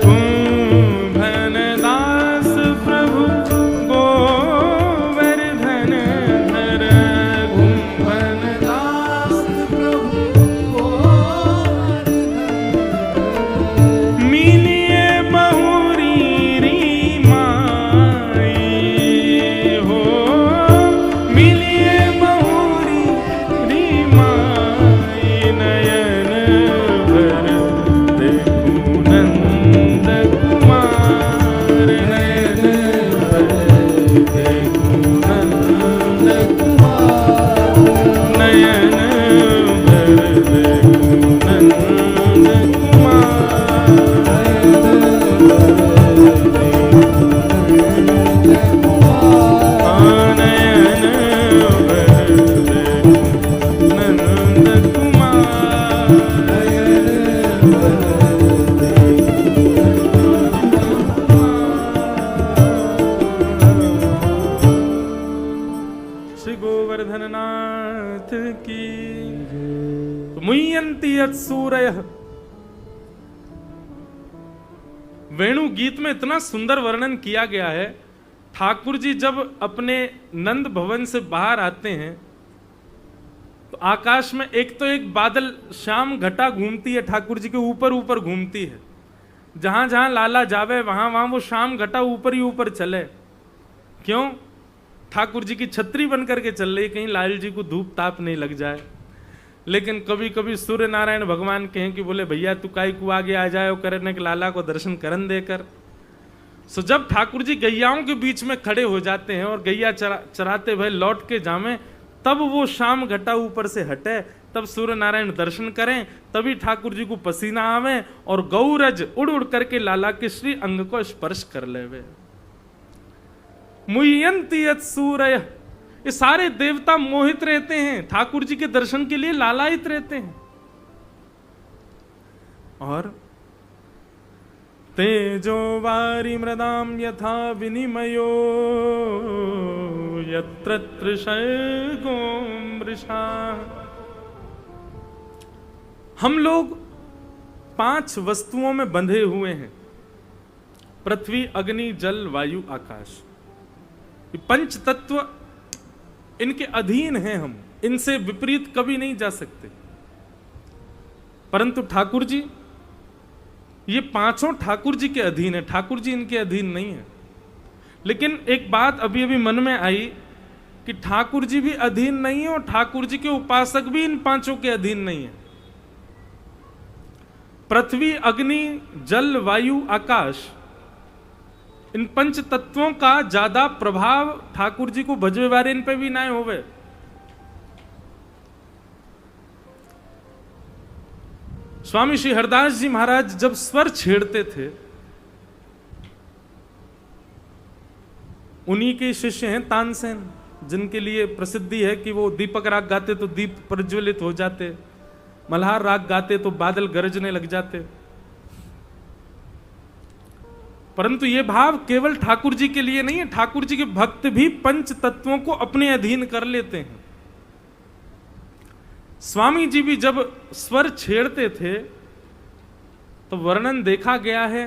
कुंभन दास प्रभु गोवर्धन की। मुह्यन्ति यत् सूरयः। वेणु गीत में इतना सुंदर वर्णन किया गया है। ठाकुर जी जब अपने नंद भवन से बाहर आते हैं तो आकाश में एक तो एक बादल श्याम घटा घूमती है, ठाकुर जी के ऊपर ऊपर घूमती है। जहां जहां लाला जावे वहां वहां वो श्याम घटा ऊपर ही ऊपर चले। क्यों? ठाकुर जी की छतरी बन करके चल रही, कहीं लाल जी को धूप ताप नहीं लग जाए। लेकिन कभी कभी सूर्य नारायण भगवान कहें कि बोले भैया तू काई को आगे आ जाए करने के लाला को दर्शन करन देकर। सो जब ठाकुर जी गैयाओं के बीच में खड़े हो जाते हैं और गैया चराते भय लौट के जामे, तब वो शाम घटा ऊपर से हटे, तब सूर्य नारायण दर्शन करें, तभी ठाकुर जी को पसीना आवे और गौरज उड़ उड़ करके लाला के श्री अंग को स्पर्श कर लेवे। मुह्यन्ति यत् सूरयः। ये सारे देवता मोहित रहते हैं, ठाकुर जी के दर्शन के लिए लालायित रहते हैं। और तेजो वारी मृदाम यथा विनिमयो यत्र त्रिशर्गो मृषा। हम लोग 5 वस्तुओं में बंधे हुए हैं, पृथ्वी, अग्नि, जल, वायु, आकाश। ये 5 तत्व इनके अधीन हैं, हम इनसे विपरीत कभी नहीं जा सकते। परंतु ठाकुर जी, ये 5 ठाकुर जी के अधीन है, ठाकुर जी इनके अधीन नहीं है। लेकिन एक बात अभी अभी मन में आई कि ठाकुर जी भी अधीन नहीं है और ठाकुर जी के उपासक भी इन 5 के अधीन नहीं है। पृथ्वी, अग्नि, जल, वायु, आकाश, इन 5 तत्वों का ज्यादा प्रभाव ठाकुर जी को भजवे वाले इन पे भी ना होवे। स्वामी श्री हरदास जी महाराज जब स्वर छेड़ते थे, उन्हीं के शिष्य हैं तानसेन, जिनके लिए प्रसिद्धि है कि वो दीपक राग गाते तो दीप प्रज्वलित हो जाते, मल्हार राग गाते तो बादल गरजने लग जाते। परंतु ये भाव केवल ठाकुर जी के लिए नहीं है, ठाकुर जी के भक्त भी 5 तत्वों को अपने अधीन कर लेते हैं। स्वामी जी भी जब स्वर छेड़ते थे तो वर्णन देखा गया है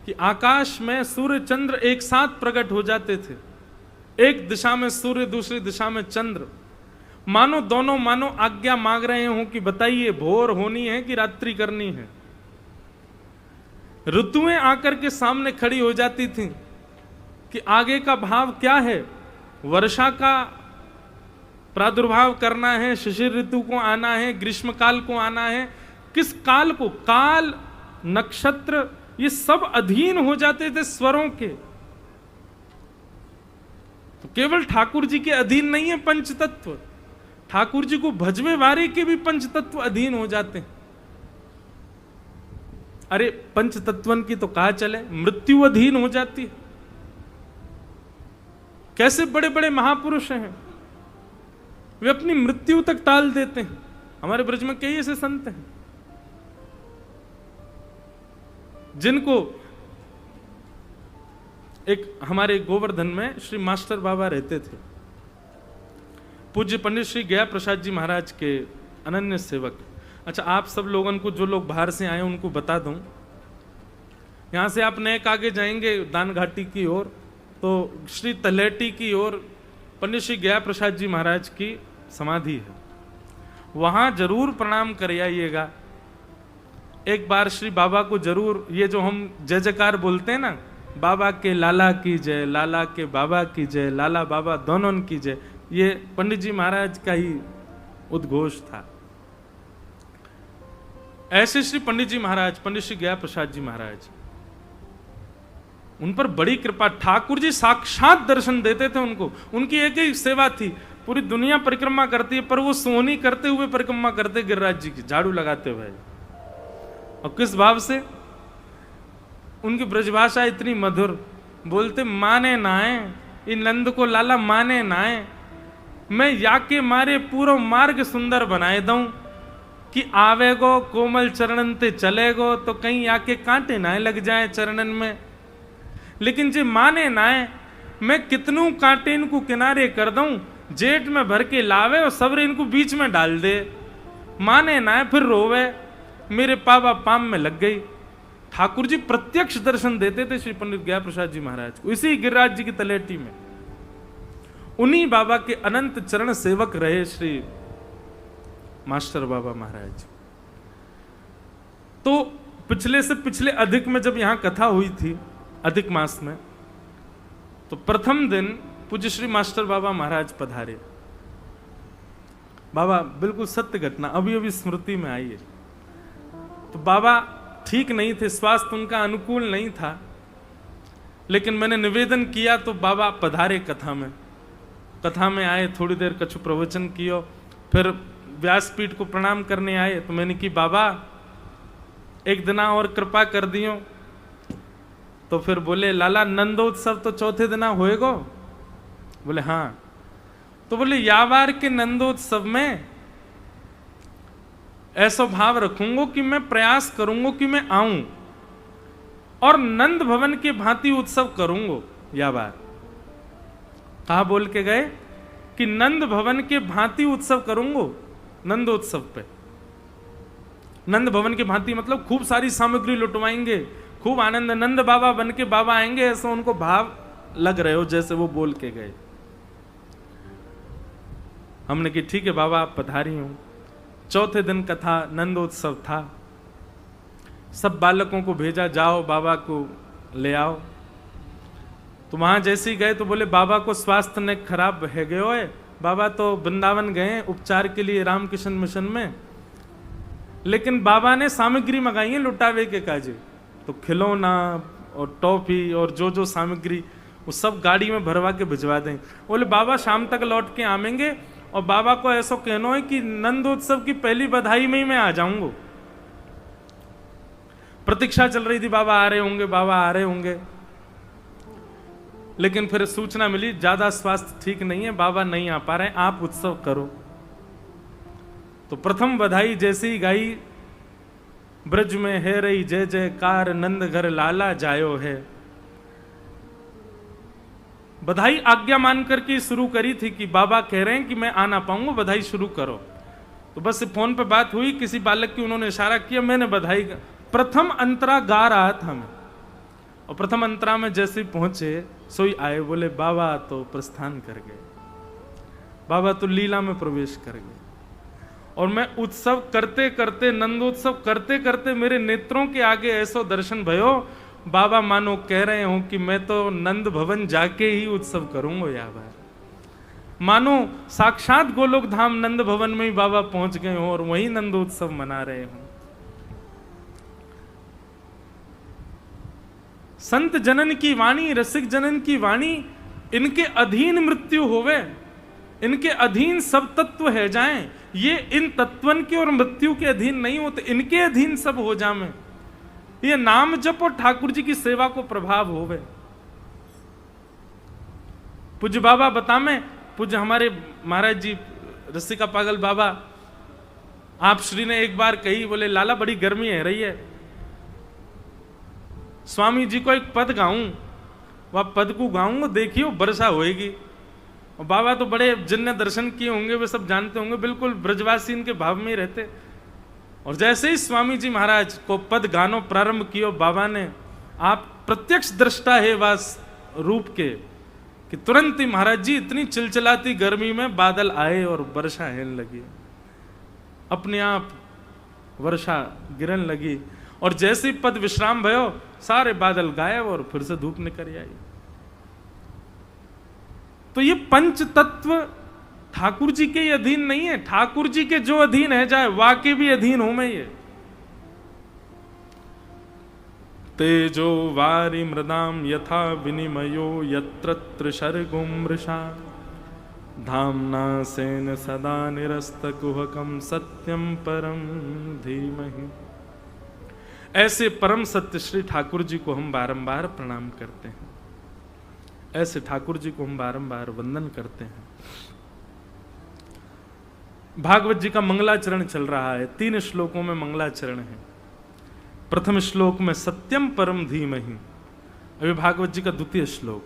कि आकाश में सूर्य चंद्र एक साथ प्रकट हो जाते थे। एक दिशा में सूर्य, दूसरी दिशा में चंद्र, मानो दोनों मानो आज्ञा मांग रहे हों कि बताइए भोर होनी है कि रात्रि करनी है। ऋतुएं आकर के सामने खड़ी हो जाती थी कि आगे का भाव क्या है, वर्षा का प्रादुर्भाव करना है, शिशिर ऋतु को आना है, ग्रीष्म काल को आना है, किस काल को, काल, नक्षत्र, ये सब अधीन हो जाते थे स्वरों के। तो केवल ठाकुर जी के अधीन नहीं है 5 तत्व, ठाकुर जी को भजवे वारे के भी 5 तत्व अधीन हो जाते हैं। अरे 5 तत्वन की तो कहा चले, मृत्यु अधीन हो जाती है। कैसे बड़े बड़े महापुरुष हैं, वे अपनी मृत्यु तक टाल देते हैं। हमारे ब्रज में कई ऐसे संत हैं जिनको, एक हमारे गोवर्धन में श्री मास्टर बाबा रहते थे, पूज्य पंडित श्री गया प्रसाद जी महाराज के अनन्य सेवक। अच्छा, आप सब लोगों को, जो लोग बाहर से आए उनको बता दूं, यहां से आप नेक आगे जाएंगे दान घाटी की ओर तो श्री तलेटी की ओर पंडित श्री गया प्रसाद जी महाराज की समाधि है, वहां जरूर प्रणाम कर आइएगा। एक बार श्री बाबा को जरूर, ये जो हम जय जयकार बोलते हैं ना, बाबा के लाला की जय, लाला के बाबा की जय, लाला बाबा दोनों की जय, ये पंडित जी महाराज का ही उद्घोष था। ऐसे श्री पंडित जी महाराज, पंडित श्री गया प्रसाद जी महाराज, उन पर बड़ी कृपा, ठाकुर जी साक्षात दर्शन देते थे उनको। उनकी एक ही सेवा थी, पूरी दुनिया परिक्रमा करती है पर वो सोहनी करते हुए परिक्रमा करते गिरिराज जी की, झाड़ू लगाते हुए। और किस भाव से? उनकी ब्रजभाषा इतनी मधुर, बोलते माने नाए, इन नंद को लाला माने नाए, मैं या के मारे पूरा मार्ग सुंदर बनाए दूं कि आवेगो कोमल चरणन ते चलेगो तो कहीं आके कांटे ना लग जाए चरणन में। लेकिन जे माने नाए, मैं कितनू कांटे इनको किनारे कर दूं, जेठ में भर के लावे और सवरे इनको बीच में डाल दे, माने ना फिर रोवे। मेरे पापा पाम में लग गई। ठाकुर जी प्रत्यक्ष दर्शन देते थे श्री पंडित गया प्रसाद जी महाराज को, इसी गिरिराज जी की तलेटी में। उन्हीं बाबा के अनंत चरण सेवक रहे श्री मास्टर बाबा महाराज। तो पिछले से पिछले अधिक में जब यहां कथा हुई थी, अधिक मास में, तो प्रथम दिन पूज्य श्री मास्टर बाबा महाराज पधारे। बाबा बिल्कुल सत्य घटना अभी अभी स्मृति में आई है। तो बाबा ठीक नहीं थे, स्वास्थ्य उनका अनुकूल नहीं था, लेकिन मैंने निवेदन किया तो बाबा पधारे कथा में। कथा में आए, थोड़ी देर कछु प्रवचन किया, फिर व्यासपीठ को प्रणाम करने आए। तो मैंने कि बाबा एक दिना और कृपा कर दियो। तो फिर बोले लाला नंदोत्सव तो चौथे दिना होएगो? बोले हाँ। तो बोले यावार के नंदोत्सव में ऐसा भाव रखूंगा कि मैं प्रयास करूंगा कि मैं आऊं और नंद भवन के भांति उत्सव करूंगा। यावार कहा बोल के गए कि नंद भवन के भांति उत्सव करूंगा। नंदोत्सव पे नंद भवन के भांति मतलब खूब सारी सामग्री लुटवाएंगे, खूब आनंद, नंद बाबा बन के बाबा आएंगे, ऐसा उनको भाव लग रहे हो जैसे वो बोल के गए। हमने कि ठीक है बाबा आप पधारी हूं। चौथे दिन कथा नंदोत्सव था। सब बालकों को भेजा, जाओ बाबा को ले आओ। तो वहां जैसे ही गए तो बोले बाबा को स्वास्थ्य ने खराब है गयो है, बाबा तो वृंदावन गए उपचार के लिए रामकृष्ण मिशन में, लेकिन बाबा ने सामग्री मंगाई है लुटावे के काजे। तो खिलौना और टॉफी और जो जो सामग्री वो सब गाड़ी में भरवा के भिजवा दें। बोले बाबा शाम तक लौट के आवेंगे और बाबा को ऐसा कहना है कि नंदोत्सव की पहली बधाई में ही मैं आ जाऊंगा। प्रतीक्षा चल रही थी, बाबा आ रहे होंगे, बाबा आ रहे होंगे। लेकिन फिर सूचना मिली ज्यादा स्वास्थ्य ठीक नहीं है, बाबा नहीं आ पा रहे, आप उत्सव करो। तो प्रथम बधाई जैसे ही गाई, ब्रज में है रही जय जयकार, नंद घर लाला जायो है। बधाई आज्ञा मान करके शुरू करी थी कि बाबा कह रहे हैं कि मैं आ ना पाऊंगा, बधाई शुरू करो। तो बस फोन पे बात हुई, किसी बालक की उन्होंने इशारा किया, मैंने बधाई प्रथम अंतरा गा रहा था मैं। और प्रथम अंतरा में जैसे ही पहुंचे सोई आए, बोले बाबा तो प्रस्थान कर गए, बाबा तो लीला में प्रवेश कर गए। और मैं उत्सव करते करते, नंदोत्सव करते करते मेरे नेत्रों के आगे ऐसा दर्शन भयो, बाबा मानो कह रहे हो कि मैं तो नंद भवन जाके ही उत्सव करूंगा। यार मानो साक्षात गोलोक धाम नंद भवन में ही बाबा पहुंच गए हो और वही नंदोत्सव मना रहे हो। संत जनन की वाणी, रसिक जनन की वाणी, इनके अधीन मृत्यु होवे, इनके अधीन सब तत्व है जाएं। ये इन तत्वन के और मृत्यु के अधीन नहीं होते, इनके अधीन सब हो जाए। ये नाम जप और ठाकुर जी की सेवा को प्रभाव होवे। पूज्य बाबा बतामे, पूज्य हमारे महाराज जी रसिका पागल बाबा, आप श्री ने एक बार कही, बोले लाला बड़ी गर्मी है रही है, स्वामी जी को एक पद गाऊं, वह पद को गाऊंगा, देखियो वर्षा होएगी। और बाबा तो बड़े, जिनने दर्शन किए होंगे वे सब जानते होंगे, बिल्कुल ब्रजवासी इनके भाव में ही रहते। और जैसे ही स्वामी जी महाराज को पद गानो प्रारंभ किया बाबा ने, आप प्रत्यक्ष दृष्टा है वास रूप के, कि तुरंत ही महाराज जी इतनी चिलचिलाती गर्मी में बादल आए और वर्षा हेन लगी, अपने आप वर्षा गिरन लगी। और जैसे ही पद विश्राम भयो, सारे बादल गायब और फिर से धूप निकल आई। तो ये पंच तत्व ठाकुर जी के अधीन नहीं है, ठाकुर जी के जो अधीन है जाए वाके भी अधीन हूं मैं। ये तेजो वारी मृदाम यथा विनिमयो यत्र शर्गुमृषा धामना सेन सदा निरस्त कुहकम सत्यम परम धीमहि। ऐसे परम सत्य श्री ठाकुर जी को हम बारंबार प्रणाम करते हैं, ऐसे ठाकुर जी को हम बारंबार वंदन करते हैं। भागवत जी का मंगलाचरण चल रहा है, 3 श्लोकों में मंगलाचरण है। प्रथम श्लोक में सत्यम परम धीमहि, अभी भागवत जी का द्वितीय श्लोक।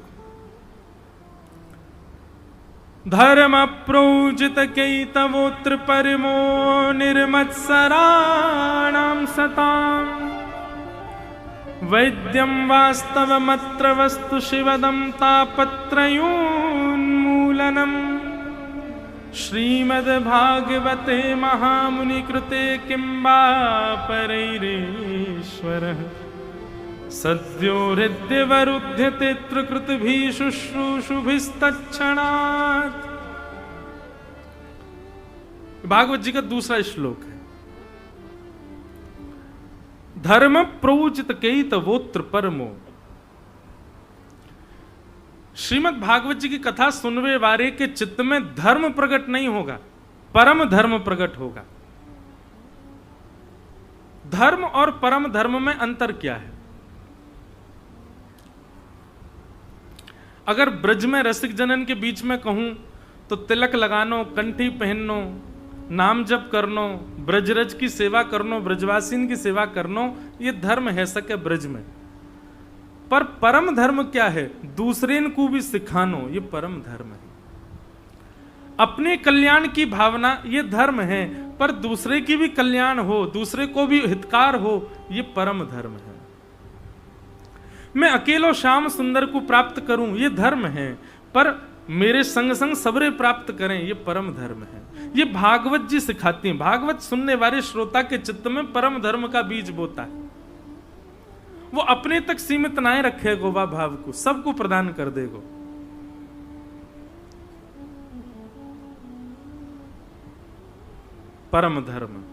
धर्म प्रोजित कैतवोत्र परमो निर्मत्सराणां सताम् वैद्यं वास्तवमत्र वस्तु शिवदं तापत्रयोन्मूलनम् श्रीमद्भागवते महामुनिकृते किं वा परैरीश्वरः सद्यो हृद्यवरुध्यते त्रिकृतिभिः शुश्रूषुभिस्तत्क्षणात्। भागवत जी का दूसरा श्लोक है। धर्म प्रोचित कैतवोत्र परमो। श्रीमद् भागवत जी की कथा सुनने वाले के चित्त में धर्म प्रकट नहीं होगा, परम धर्म प्रकट होगा। धर्म और परम धर्म में अंतर क्या है? अगर ब्रज में रसिक जनन के बीच में कहूं तो तिलक लगानो, कंठी पहननो, नाम जप करनो, ब्रजरज की सेवा करनो, ब्रजवासीन की सेवा करनो, ये धर्म है सके ब्रज में। पर परम धर्म क्या है? दूसरे को भी सिखानो, ये परम धर्म है। अपने कल्याण की भावना ये धर्म है, पर दूसरे की भी कल्याण हो, दूसरे को भी हितकार हो, ये परम धर्म है। मैं अकेलो श्याम सुंदर को प्राप्त करूं, ये धर्म है, पर मेरे संग संग सबरे प्राप्त करें, ये परम धर्म है। ये भागवत जी सिखाती हैं। भागवत सुनने वाले श्रोता के चित्त में परम धर्म का बीज बोता है। वो अपने तक सीमित ना रखे गोवा भाव को, सबको प्रदान कर देगो। परम धर्म।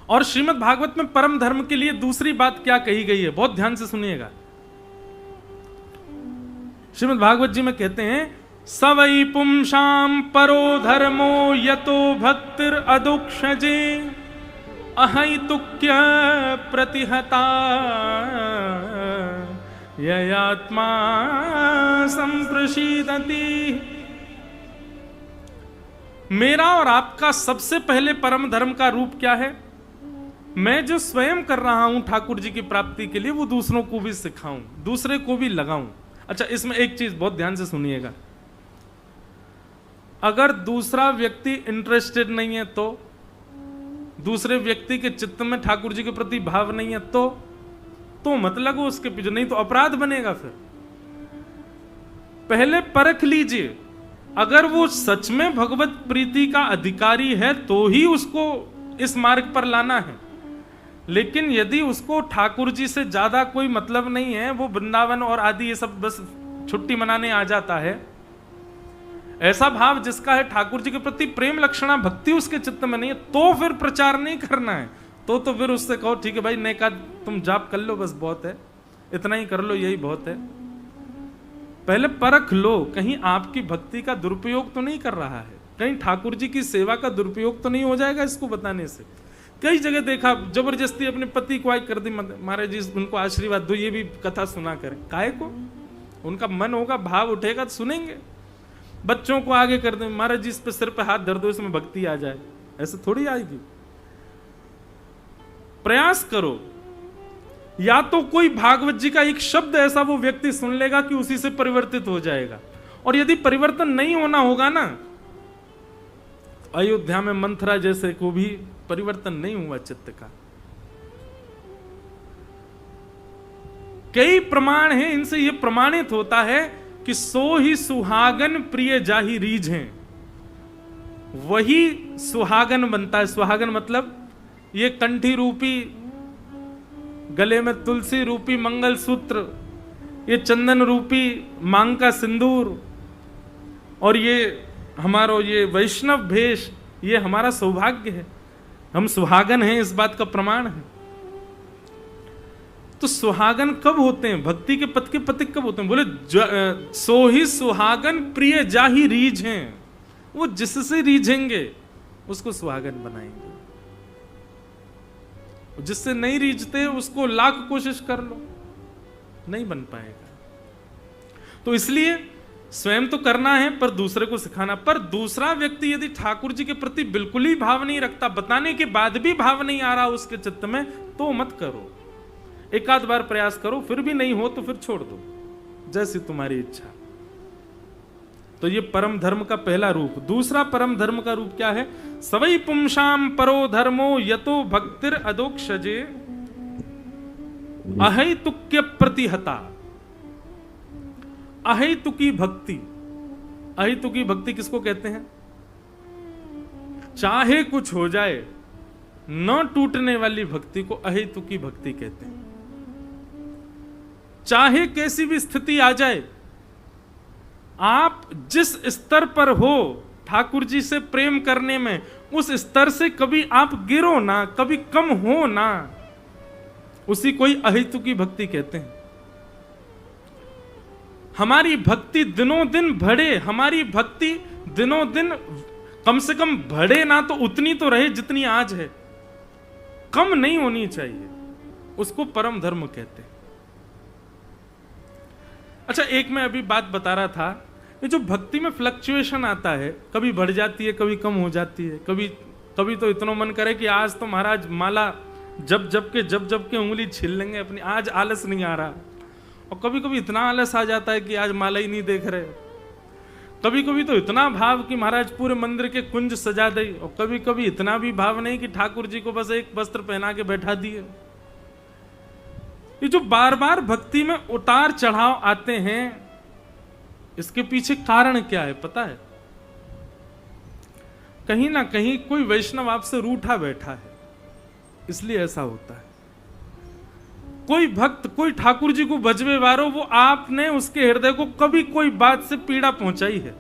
और श्रीमद् भागवत में परम धर्म के लिए दूसरी बात क्या कही गई है, बहुत ध्यान से सुनिएगा। श्रीमद् भागवत जी में कहते हैं, सवै पुंसाम परो धर्मो यतो भक्तिर अदुक्षजे अहैतुक्य प्रतिहता ययात्मा संप्रसीदति। मेरा और आपका सबसे पहले परम धर्म का रूप क्या है? मैं जो स्वयं कर रहा हूं ठाकुर जी की प्राप्ति के लिए, वो दूसरों को भी सिखाऊं, दूसरे को भी लगाऊं। अच्छा, इसमें एक चीज बहुत ध्यान से सुनिएगा। अगर दूसरा व्यक्ति इंटरेस्टेड नहीं है तो, दूसरे व्यक्ति के चित्त में ठाकुर जी के प्रति भाव नहीं है तो मत लगो उसके पीछे, नहीं तो अपराध बनेगा। फिर पहले परख लीजिए, अगर वो सच में भगवत प्रीति का अधिकारी है तो ही उसको इस मार्ग पर लाना है। लेकिन यदि उसको ठाकुर जी से ज्यादा कोई मतलब नहीं है, वो वृंदावन और आदि ये सब बस छुट्टी मनाने आ जाता है, ऐसा भाव जिसका है ठाकुर जी के प्रति प्रेम लक्षणा भक्ति उसके चित्त में नहीं है, तो फिर प्रचार नहीं करना है। तो फिर उससे कहो ठीक है भाई, नेका तुम जाप कर लो, बस बहुत है, इतना ही कर लो, यही बहुत है। पहले परख लो, कहीं आपकी भक्ति का दुरुपयोग तो नहीं कर रहा है, कहीं ठाकुर जी की सेवा का दुरुपयोग तो नहीं हो जाएगा इसको बताने से। कई जगह देखा जबरदस्ती अपने पति को कर दी, महाराज जी उनको आशीर्वाद दो, ये भी कथा सुना करें। काहे को? उनका मन होगा, भाव उठेगा तो सुनेंगे। बच्चों को आगे कर दें, महाराज जी इस पे सिर पे हाथ धर दो, इसमें भक्ति आ जाए, ऐसे थोड़ी आएगी। प्रयास करो, या तो कोई भागवत जी का एक शब्द ऐसा वो व्यक्ति सुन लेगा कि उसी से परिवर्तित हो जाएगा। और यदि परिवर्तन नहीं होना होगा ना, अयोध्या में मंथरा जैसे को भी परिवर्तन नहीं हुआ चित्त का। कई प्रमाण हैं, इनसे यह प्रमाणित होता है कि सो ही सुहागन प्रिय जाहि रीझ हैं, वही सुहागन बनता है। सुहागन मतलब ये कंठी रूपी, गले में तुलसी रूपी मंगल सूत्र, ये चंदन रूपी मांग का सिंदूर, और ये हमारा ये वैष्णव भेष, ये हमारा सौभाग्य है। हम सुहागन हैं, इस बात का प्रमाण है। तो सुहागन कब होते हैं? भक्ति के पथ के पथिक कब होते हैं? बोले सो ही सुहागन प्रिय जाहि रीझ हैं, वो जिससे रीझेंगे उसको सुहागन बनाएंगे। जिससे नहीं रीझते उसको लाख कोशिश कर लो, नहीं बन पाएगा। तो इसलिए स्वयं तो करना है, पर दूसरे को सिखाना। पर दूसरा व्यक्ति यदि ठाकुर जी के प्रति बिल्कुल ही भाव नहीं रखता, बताने के बाद भी भाव नहीं आ रहा उसके चित्त में, तो मत करो। एक आध बार प्रयास करो, फिर भी नहीं हो तो फिर छोड़ दो, जैसी तुम्हारी इच्छा। तो ये परम धर्म का पहला रूप। दूसरा परम धर्म का रूप क्या है? सवै पुंसाम परो धर्मो यतो भक्तिर अदोक्षजे अहैतुक्य प्रतिहता। अहैतुकी भक्ति, अहैतुकी भक्ति किसको कहते हैं? चाहे कुछ हो जाए न टूटने वाली भक्ति को अहैतुकी भक्ति कहते हैं। चाहे कैसी भी स्थिति आ जाए, आप जिस स्तर पर हो ठाकुर जी से प्रेम करने में, उस स्तर से कभी आप गिरो ना, कभी कम हो ना, उसी को ही अहैतुकी भक्ति कहते हैं। हमारी भक्ति दिनों दिन बढ़े, हमारी भक्ति दिनों दिन कम से कम बढ़े ना तो उतनी तो रहे जितनी आज है, कम नहीं होनी चाहिए, उसको परम धर्म कहते हैं। अच्छा, एक मैं अभी बात बता रहा था, ये जो भक्ति में फ्लक्चुएशन आता है, कभी बढ़ जाती है, कभी कम हो जाती है, कभी तो इतना मन करे कि आज तो महाराज माला जब के उंगली छील लेंगे अपनी, आज आलस नहीं आ रहा। और कभी कभी इतना आलस आ जाता है कि आज माला ही नहीं देख रहे। कभी कभी तो इतना भाव कि महाराज पूरे मंदिर के कुंज सजा दे, और कभी कभी इतना भी भाव नहीं कि ठाकुर जी को बस एक वस्त्र पहना के बैठा दिए। ये जो बार बार भक्ति में उतार चढ़ाव आते हैं, इसके पीछे कारण क्या है पता है? कहीं ना कहीं कोई वैष्णव आपसे रूठा बैठा है, इसलिए ऐसा होता है। कोई भक्त, कोई ठाकुर जी को बजवे वारो, वो आपने उसके हृदय को कभी कोई बात से पीड़ा पहुंचाई है,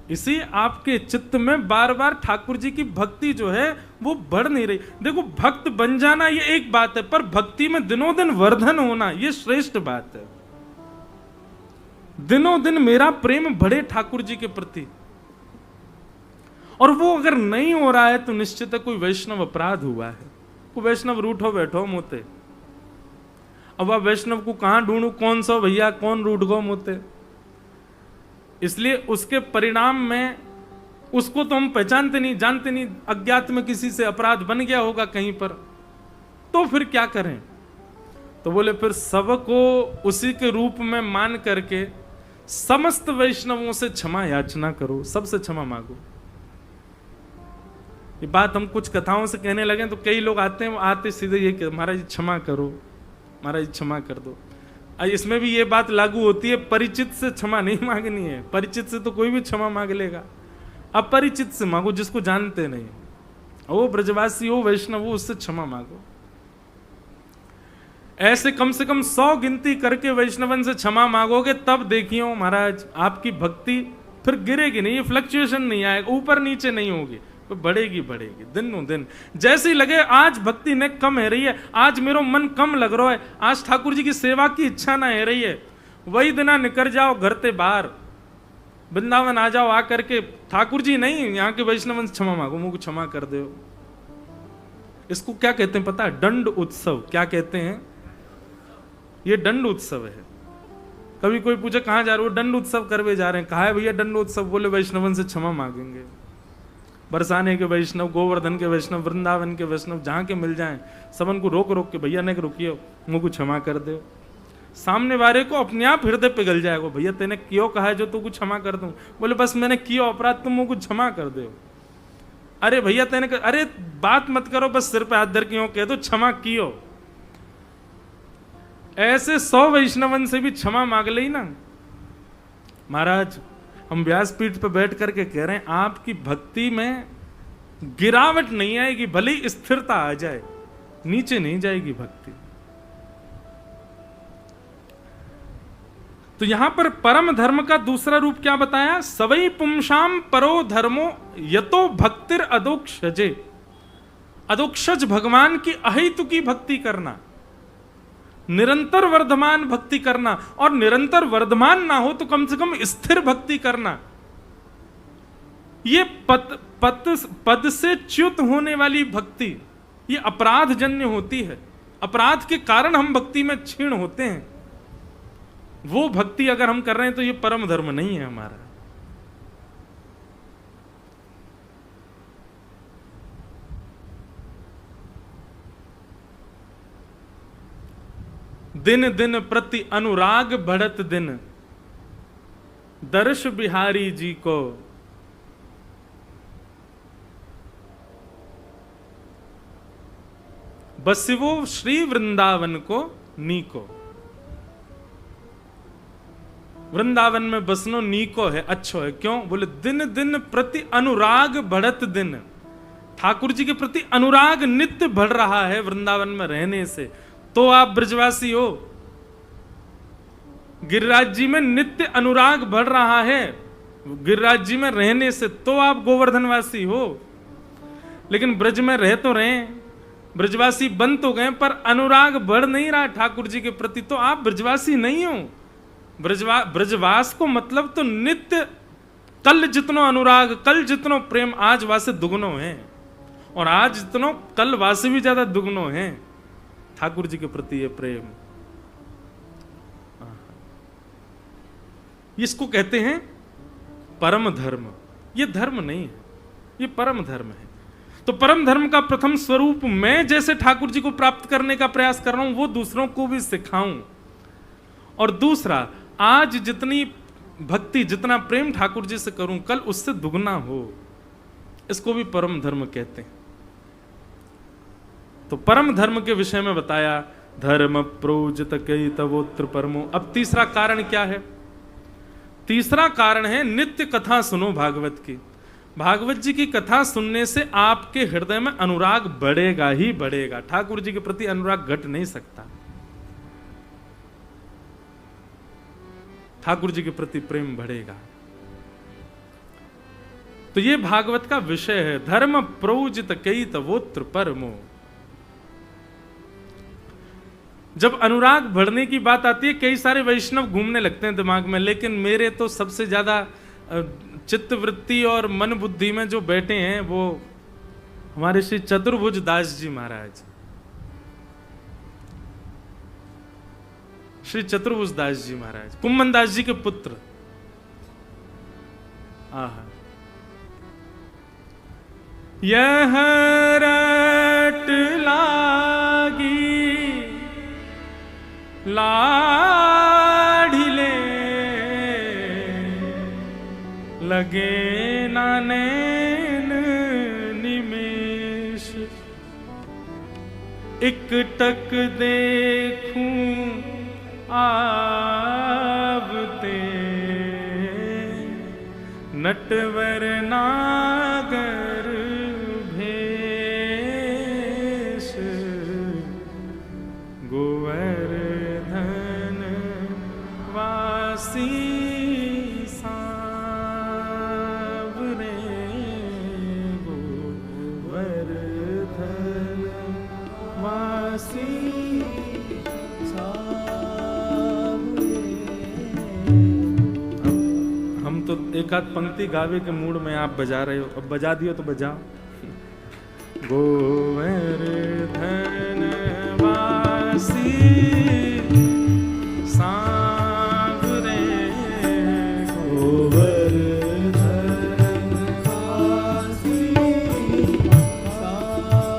इसी आपके चित्त में बार बार ठाकुर जी की भक्ति जो है वो बढ़ नहीं रही। देखो, भक्त बन जाना ये एक बात है, पर भक्ति में दिनों दिन वर्धन होना ये श्रेष्ठ बात है। दिनों दिन मेरा प्रेम बढ़े ठाकुर जी के प्रति, और वो अगर नहीं हो रहा है तो निश्चित है कोई वैष्णव अपराध हुआ है। कोई वैष्णव रूठो बैठो मोते, अब वह वैष्णव को कहां ढूंढूं, कौन सा भैया कौन रूठ गो मोते। इसलिए उसके परिणाम में उसको तो हम पहचानते नहीं, जानते नहीं, अज्ञात में किसी से अपराध बन गया होगा कहीं पर, तो फिर क्या करें? तो बोले फिर सबको उसी के रूप में मान करके समस्त वैष्णवों से क्षमा याचना करो, सबसे क्षमा मांगो। ये बात हम कुछ कथाओं से कहने लगे तो कई लोग आते हैं, वो आते सीधे ये कि महाराज जी क्षमा करो, महाराज जी क्षमा कर दो। इसमें भी ये बात लागू होती है, परिचित से क्षमा नहीं मांगनी है। परिचित से तो कोई भी क्षमा मांग लेगा, अपरिचित से मांगो, जिसको जानते नहीं, वो ब्रजवासी हो, वैष्णव हो, उससे क्षमा मांगो। ऐसे कम से कम 100 गिनती करके वैष्णवन से क्षमा मांगोगे, तब देखियो महाराज आपकी भक्ति फिर गिरेगी नहीं, ये फ्लक्चुएशन नहीं आएगा, ऊपर नीचे नहीं होगी, तो बढ़ेगी बढ़ेगी दिनों दिन। जैसे ही लगे आज भक्ति ने कम है रही है, आज मेरा मन कम लग रहा है, आज ठाकुर जी की सेवा की इच्छा ना है रही है, वही दिना निकल जाओ घर से बाहर, वृंदावन आ जाओ, आकर के ठाकुर जी नहीं, यहाँ के वैष्णवन से क्षमा मांगो, मुझको क्षमा कर दो। इसको क्या कहते हैं पता है? दंड उत्सव। क्या कहते हैं? ये दंड उत्सव है। कभी कोई पूछे कहां जा रहे हो? दंड उत्सव करवे जा रहे हैं। कहा है भैया दंड उत्सव? बोले वैष्णवन से क्षमा मांगेंगे। बरसाने के वैष्णव, गोवर्धन के वैष्णव, वृंदावन के वैष्णव, जहां के मिल जाएं, सबन को रोक रोक के भैया ने रुकियो, मुझको क्षमा कर दो। सामने वाले को अपने आप हृदय पिघल जाएगा, भैया तेने क्यों कहा है जो तुमको क्षमा कर दूं? बोले बस मैंने किया अपराध, तुम मुझको क्षमा कर दो। अरे भैया तेने अरे बात मत करो, बस सिर पे हाथ धर क्यों कह दो क्षमा कियो। ऐसे 100 वैष्णवन से भी क्षमा मांग ली ना महाराज, हम व्यासपीठ पर बैठ करके कह रहे हैं आपकी भक्ति में गिरावट नहीं आएगी, भले ही स्थिरता आ जाए, नीचे नहीं जाएगी भक्ति। तो यहां पर परम धर्म का दूसरा रूप क्या बताया? सवै पुंसाम परो धर्मो यतो भक्तिर अदोक्षजे। अदोक्षज भगवान की अहेतुकी भक्ति करना, निरंतर वर्धमान भक्ति करना, और निरंतर वर्धमान ना हो तो कम से कम स्थिर भक्ति करना। ये पद से च्युत होने वाली भक्ति ये अपराध जन्य होती है। अपराध के कारण हम भक्ति में क्षीण होते हैं। वो भक्ति अगर हम कर रहे हैं तो ये परम धर्म नहीं है हमारा। दिन दिन प्रति अनुराग बढ़त दिन, दर्श बिहारी जी को, बसिवो श्री वृंदावन को नीको। वृंदावन में बसनो नीको है, अच्छो है। क्यों? बोले दिन दिन प्रति अनुराग बढ़त दिन। ठाकुर जी के प्रति अनुराग नित्य बढ़ रहा है वृंदावन में रहने से, तो आप ब्रजवासी हो। गिरिराज जी में नित्य अनुराग बढ़ रहा है गिरिराज जी में रहने से, तो आप गोवर्धनवासी हो। लेकिन ब्रज में रह तो रहे, ब्रजवासी बन तो गए, पर अनुराग बढ़ नहीं रहा ठाकुर जी के प्रति, तो आप ब्रजवासी नहीं हो। ब्रजवास को मतलब तो नित्य, कल जितनो अनुराग, कल जितनो प्रेम, आज वासे दुगुनो है, और आज जितनो कल वासे भी ज्यादा दुगुनो है ठाकुर जी के प्रति ये प्रेम। इसको कहते हैं परम धर्म। ये धर्म नहीं है, ये परम धर्म है। तो परम धर्म का प्रथम स्वरूप मैं जैसे ठाकुर जी को प्राप्त करने का प्रयास कर रहा हूं, वो दूसरों को भी सिखाऊं। और दूसरा, आज जितनी भक्ति, जितना प्रेम ठाकुर जी से करूं, कल उससे दुगना हो। इसको भी परम धर्म कहते हैं। तो परम धर्म के विषय में बताया, धर्म प्रोजित कई तवोत्र परमो। अब तीसरा कारण क्या है? तीसरा कारण है नित्य कथा सुनो भागवत की। भागवत जी की कथा सुनने से आपके हृदय में अनुराग बढ़ेगा ही बढ़ेगा। ठाकुर जी के प्रति अनुराग घट नहीं सकता। ठाकुर जी के प्रति प्रेम बढ़ेगा। तो ये भागवत का विषय है, धर्म प्रोजित कई तवोत्र परमो। जब अनुराग बढ़ने की बात आती है, कई सारे वैष्णव घूमने लगते हैं दिमाग में, लेकिन मेरे तो सबसे ज्यादा चित्तवृत्ति और मन बुद्धि में जो बैठे हैं वो हमारे श्री चतुर्भुज दास जी महाराज। श्री चतुर्भुज दास जी महाराज, कुम्मन दास जी के पुत्र। आहा, यह रट लागी लाढ़िले लगे ना नैन निमेष, एक टक देखूं आवते नटवर नागर भेष, गोवर्धन वासी सांवरे, गोवर्धन वासी तो एक आध पंक्ति गावे के मूड में आप बजा रहे हो, अब बजा दियो तो बजाओ। गोवर्धन वासी सांवरे, गोवर्धन वासी सांवरे।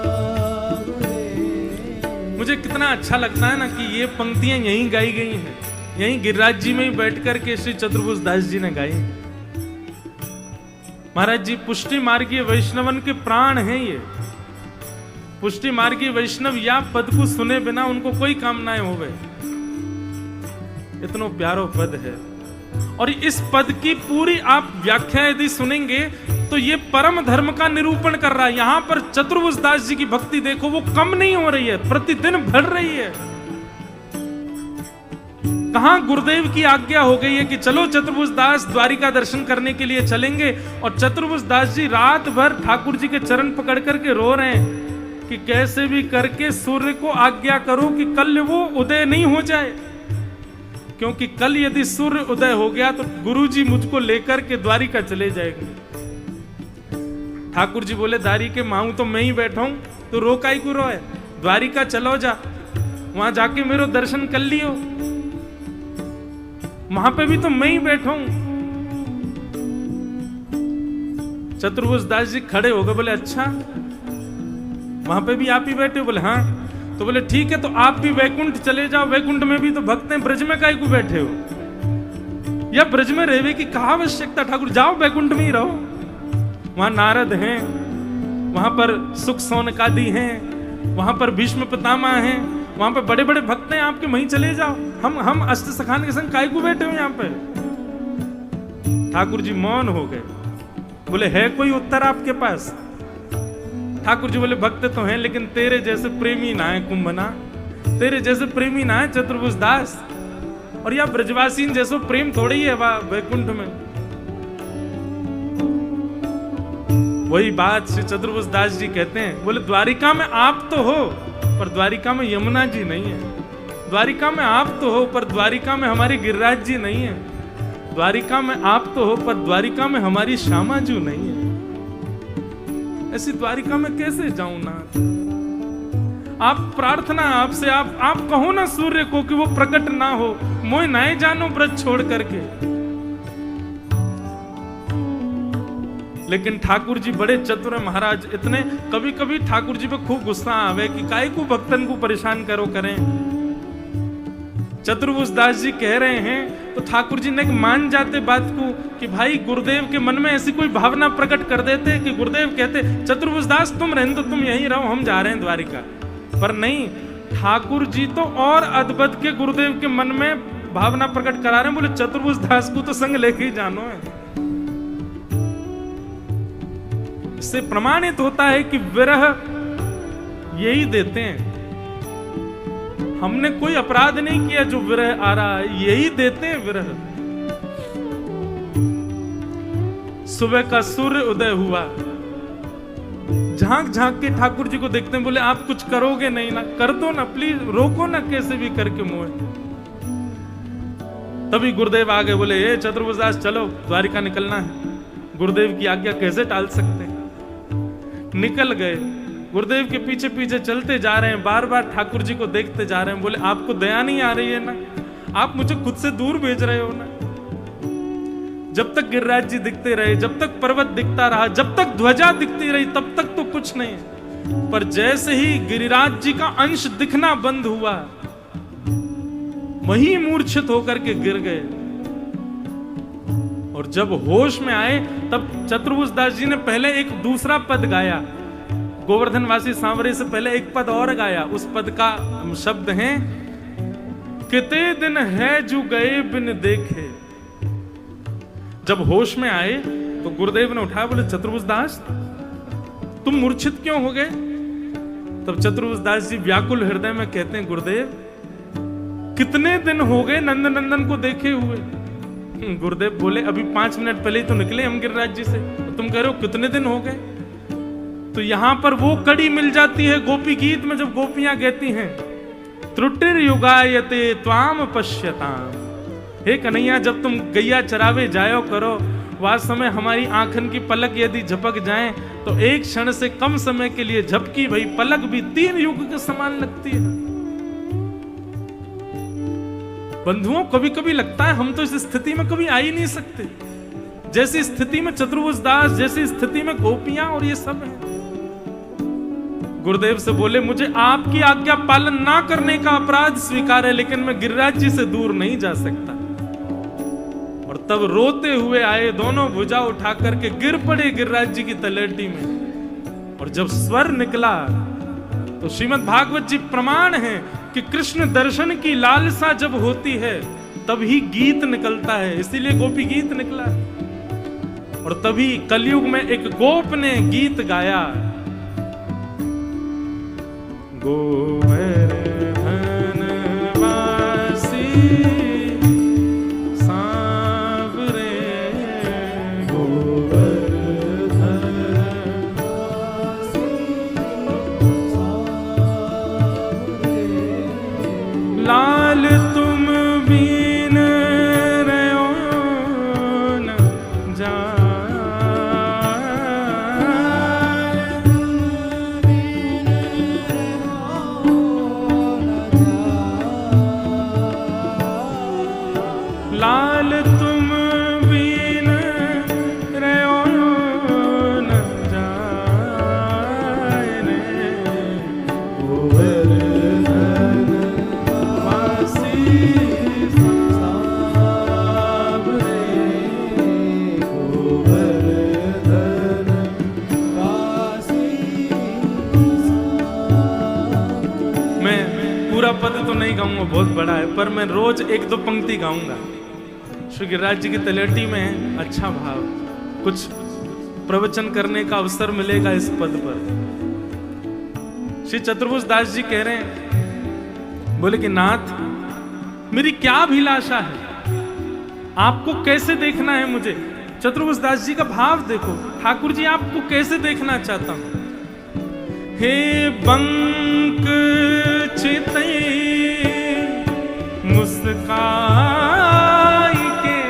मुझे कितना अच्छा लगता है ना कि ये पंक्तियां यहीं गाई गई हैं, यहीं गिरिराज जी में ही बैठ करके श्री चतुर्भुज दास जी ने गाई। महाराज जी पुष्टि मार्गीय वैष्णवन के प्राण हैं ये। पुष्टि मार्गीय वैष्णव या पद को सुने बिना उनको कोई कामनाएं होवे, इतना प्यारो पद है। और इस पद की पूरी आप व्याख्या यदि सुनेंगे तो ये परम धर्म का निरूपण कर रहा है। यहां पर चतुर्भुज दास जी की भक्ति देखो, वो कम नहीं हो रही है, प्रतिदिन बढ़ रही है। कहां गुरुदेव की आज्ञा हो गई है कि चलो चतुर्भुज दास द्वारिका दर्शन करने के लिए चलेंगे, और चतुर्भुज दास जी रात भर ठाकुर जी के चरण पकड़ करके रो रहे हैं कि कैसे भी करके सूर्य को आज्ञा करो कि कल वो उदय नहीं हो जाए, क्योंकि कल यदि सूर्य उदय हो गया तो गुरु जी मुझको लेकर के द्वारिका चले जाएंगे। ठाकुर जी बोले दारी के मांग तो मैं ही बैठा हूं, तो रो काई को रो है, द्वारिका चलो जा, वहां जाके मेरे दर्शन कर लियो, वहां पे भी तो मैं ही बैठा हूं। चतुर्भुज दास जी खड़े हो गए, बोले अच्छा वहां पे भी आप ही बैठे हो? बोले हाँ। तो बोले ठीक है, तो आप भी वैकुंठ चले जाओ, वैकुंठ में भी तो भक्त हैं, ब्रज में काहे को बैठे हो? या ब्रज में रहने की कहा आवश्यकता? ठाकुर जाओ बैकुंठ में ही रहो, वहां नारद हैं, वहां पर सुख सौनकादि हैं, वहां पर भीष्म पितामह हैं, वहां पर बड़े बड़े भक्त हैं आपके, वहीं चले जाओ। हम अष्ट सखान के संग काय को बैठे हो यहाँ पे? ठाकुर जी मौन हो गए। बोले है कोई उत्तर आपके पास? ठाकुर जी बोले भक्त तो हैं, लेकिन तेरे जैसे प्रेमी ना है कुंभना, तेरे जैसे प्रेमी ना है चतुर्भुज दास, और यह ब्रजवासी जैसो प्रेम थोड़ी है वह वैकुंठ में। वही बात श्री चतुर्भुज दास जी कहते हैं, बोले द्वारिका में आप तो हो पर द्वारिका में यमुना जी नहीं है, द्वारिका में आप तो हो पर द्वारिका में हमारे गिरिराज जी नहीं है, द्वारिका में आप तो हो पर द्वारिका में हमारी श्यामा जी नहीं है। ऐसी द्वारिका में कैसे जाऊं नाथ? आप प्रार्थना आपसे, आप कहो ना सूर्य को कि वो प्रकट ना हो, मोह नाए जानो ब्रज छोड़ करके। लेकिन ठाकुर जी बड़े चतुर है महाराज, इतने कभी कभी ठाकुर जी पे खूब गुस्सा आवे कि काहे को भक्तन को परेशान करो करें। चतुर्भुज दास जी कह रहे हैं तो ठाकुर जी ने मान जाते बात को कि भाई गुरुदेव के मन में ऐसी कोई भावना प्रकट कर देते कि गुरुदेव कहते चतुर्भुज दास तुम रहने दो, तुम यहीं रहो, हम जा रहे हैं द्वारिका। पर नहीं, ठाकुर जी तो और अद्भुत के गुरुदेव के मन में भावना प्रकट करा रहे हैं। बोले चतुर्भुज दास को तो संग लेके ही जानो है। इससे प्रमाणित होता है कि विरह यही देते हैं। हमने कोई अपराध नहीं किया जो विरह आ रहा है, यही देते हैं विरह। सुबह का सूर्य उदय हुआ, झांक झांक के ठाकुर जी को देखते हैं, बोले आप कुछ करोगे नहीं ना? कर दो ना प्लीज, रोको ना कैसे भी करके मोह। तभी गुरुदेव आ गए, बोले ए चतुर्भुज दास चलो द्वारिका निकलना है। गुरुदेव की आज्ञा कैसे टाल सकते हैं? निकल गए, गुरुदेव के पीछे पीछे चलते जा रहे हैं, बार बार ठाकुर जी को देखते जा रहे हैं। बोले आपको दया नहीं आ रही है ना? आप मुझे खुद से दूर भेज रहे हो ना? जब तक गिरिराज जी दिखते रहे, जब तक पर्वत दिखता रहा, जब तक ध्वजा दिखती रही, तब तक तो कुछ नहीं। पर जैसे ही गिरिराज जी का अंश दिखना बंद हुआ, वही मूर्छित होकर के गिर गए। और जब होश में आए तब चतुर्भुज दास जी ने पहले एक दूसरा पद गाया। गोवर्धन वासी सांवरे से पहले एक पद और गाया। उस पद का शब्द है, कितने दिन है जो गए बिन देखे। जब होश में आए तो गुरुदेव ने उठाया, बोले चतुर्भुज दास तुम मूर्छित क्यों हो गए? तब चतुर्भुज दास जी व्याकुल हृदय में कहते हैं, गुरुदेव कितने दिन हो गए नंद नंदन को देखे हुए। गुरुदेव बोले अभी 5 मिनट पहले ही तो निकले हम गिरिराज जी से, तो तुम कह रहे हो कितने दिन हो गए? तो यहां पर वो कड़ी मिल जाती है गोपी गीत में, जब गोपियां कहती हैं त्रुटिर युगायते त्वाम पश्यताम। हे कन्हैया जब तुम गैया चरावे जायो करो, वह समय हमारी आंखन की पलक यदि झपक जाए तो एक क्षण से कम समय के लिए झपकी भई पलक भी 3 युग के समान लगती है। बंधुओं कभी कभी लगता है हम तो इस स्थिति में कभी आ ही नहीं सकते, जैसी स्थिति में चतुर्भुज दास, जैसी स्थिति में गोपियां और ये सब है। गुरुदेव से बोले मुझे आपकी आज्ञा पालन ना करने का अपराध स्वीकार है, लेकिन मैं गिरिराज जी से दूर नहीं जा सकता। और तब रोते हुए आए, दोनों भुजा उठा करके गिर पड़े गिरिराज जी की तलेटी में। और जब स्वर निकला तो श्रीमद् भागवत जी प्रमाण है कि कृष्ण दर्शन की लालसा जब होती है तब ही गीत निकलता है, इसीलिए गोपी गीत निकला। और तभी कलयुग में एक गोप ने गीत गाया, गोवर्धन वासी सांवरे, गोवर्धन वासी सांवरे, लाल तुम बीन रहो न जा। लाल तुम बिन रहो न जाए रे, गोवर्धन वासी सांवरे। को बहुत बड़ा है, पर मैं रोज एक दो पंक्ति गाऊंगा। श्री गिरिराज जी की तलेटी में अच्छा भाव, कुछ प्रवचन करने का अवसर मिलेगा इस पद पर। श्री चतुर्भुज दास जी कह रहे हैं, बोले कि नाथ मेरी क्या अभिलाषा है, आपको कैसे देखना है मुझे। चतुर्भुज दास जी का भाव देखो, ठाकुर जी आपको कैसे देखना चाहता हूं। हे बंक चितई मुस्काई के,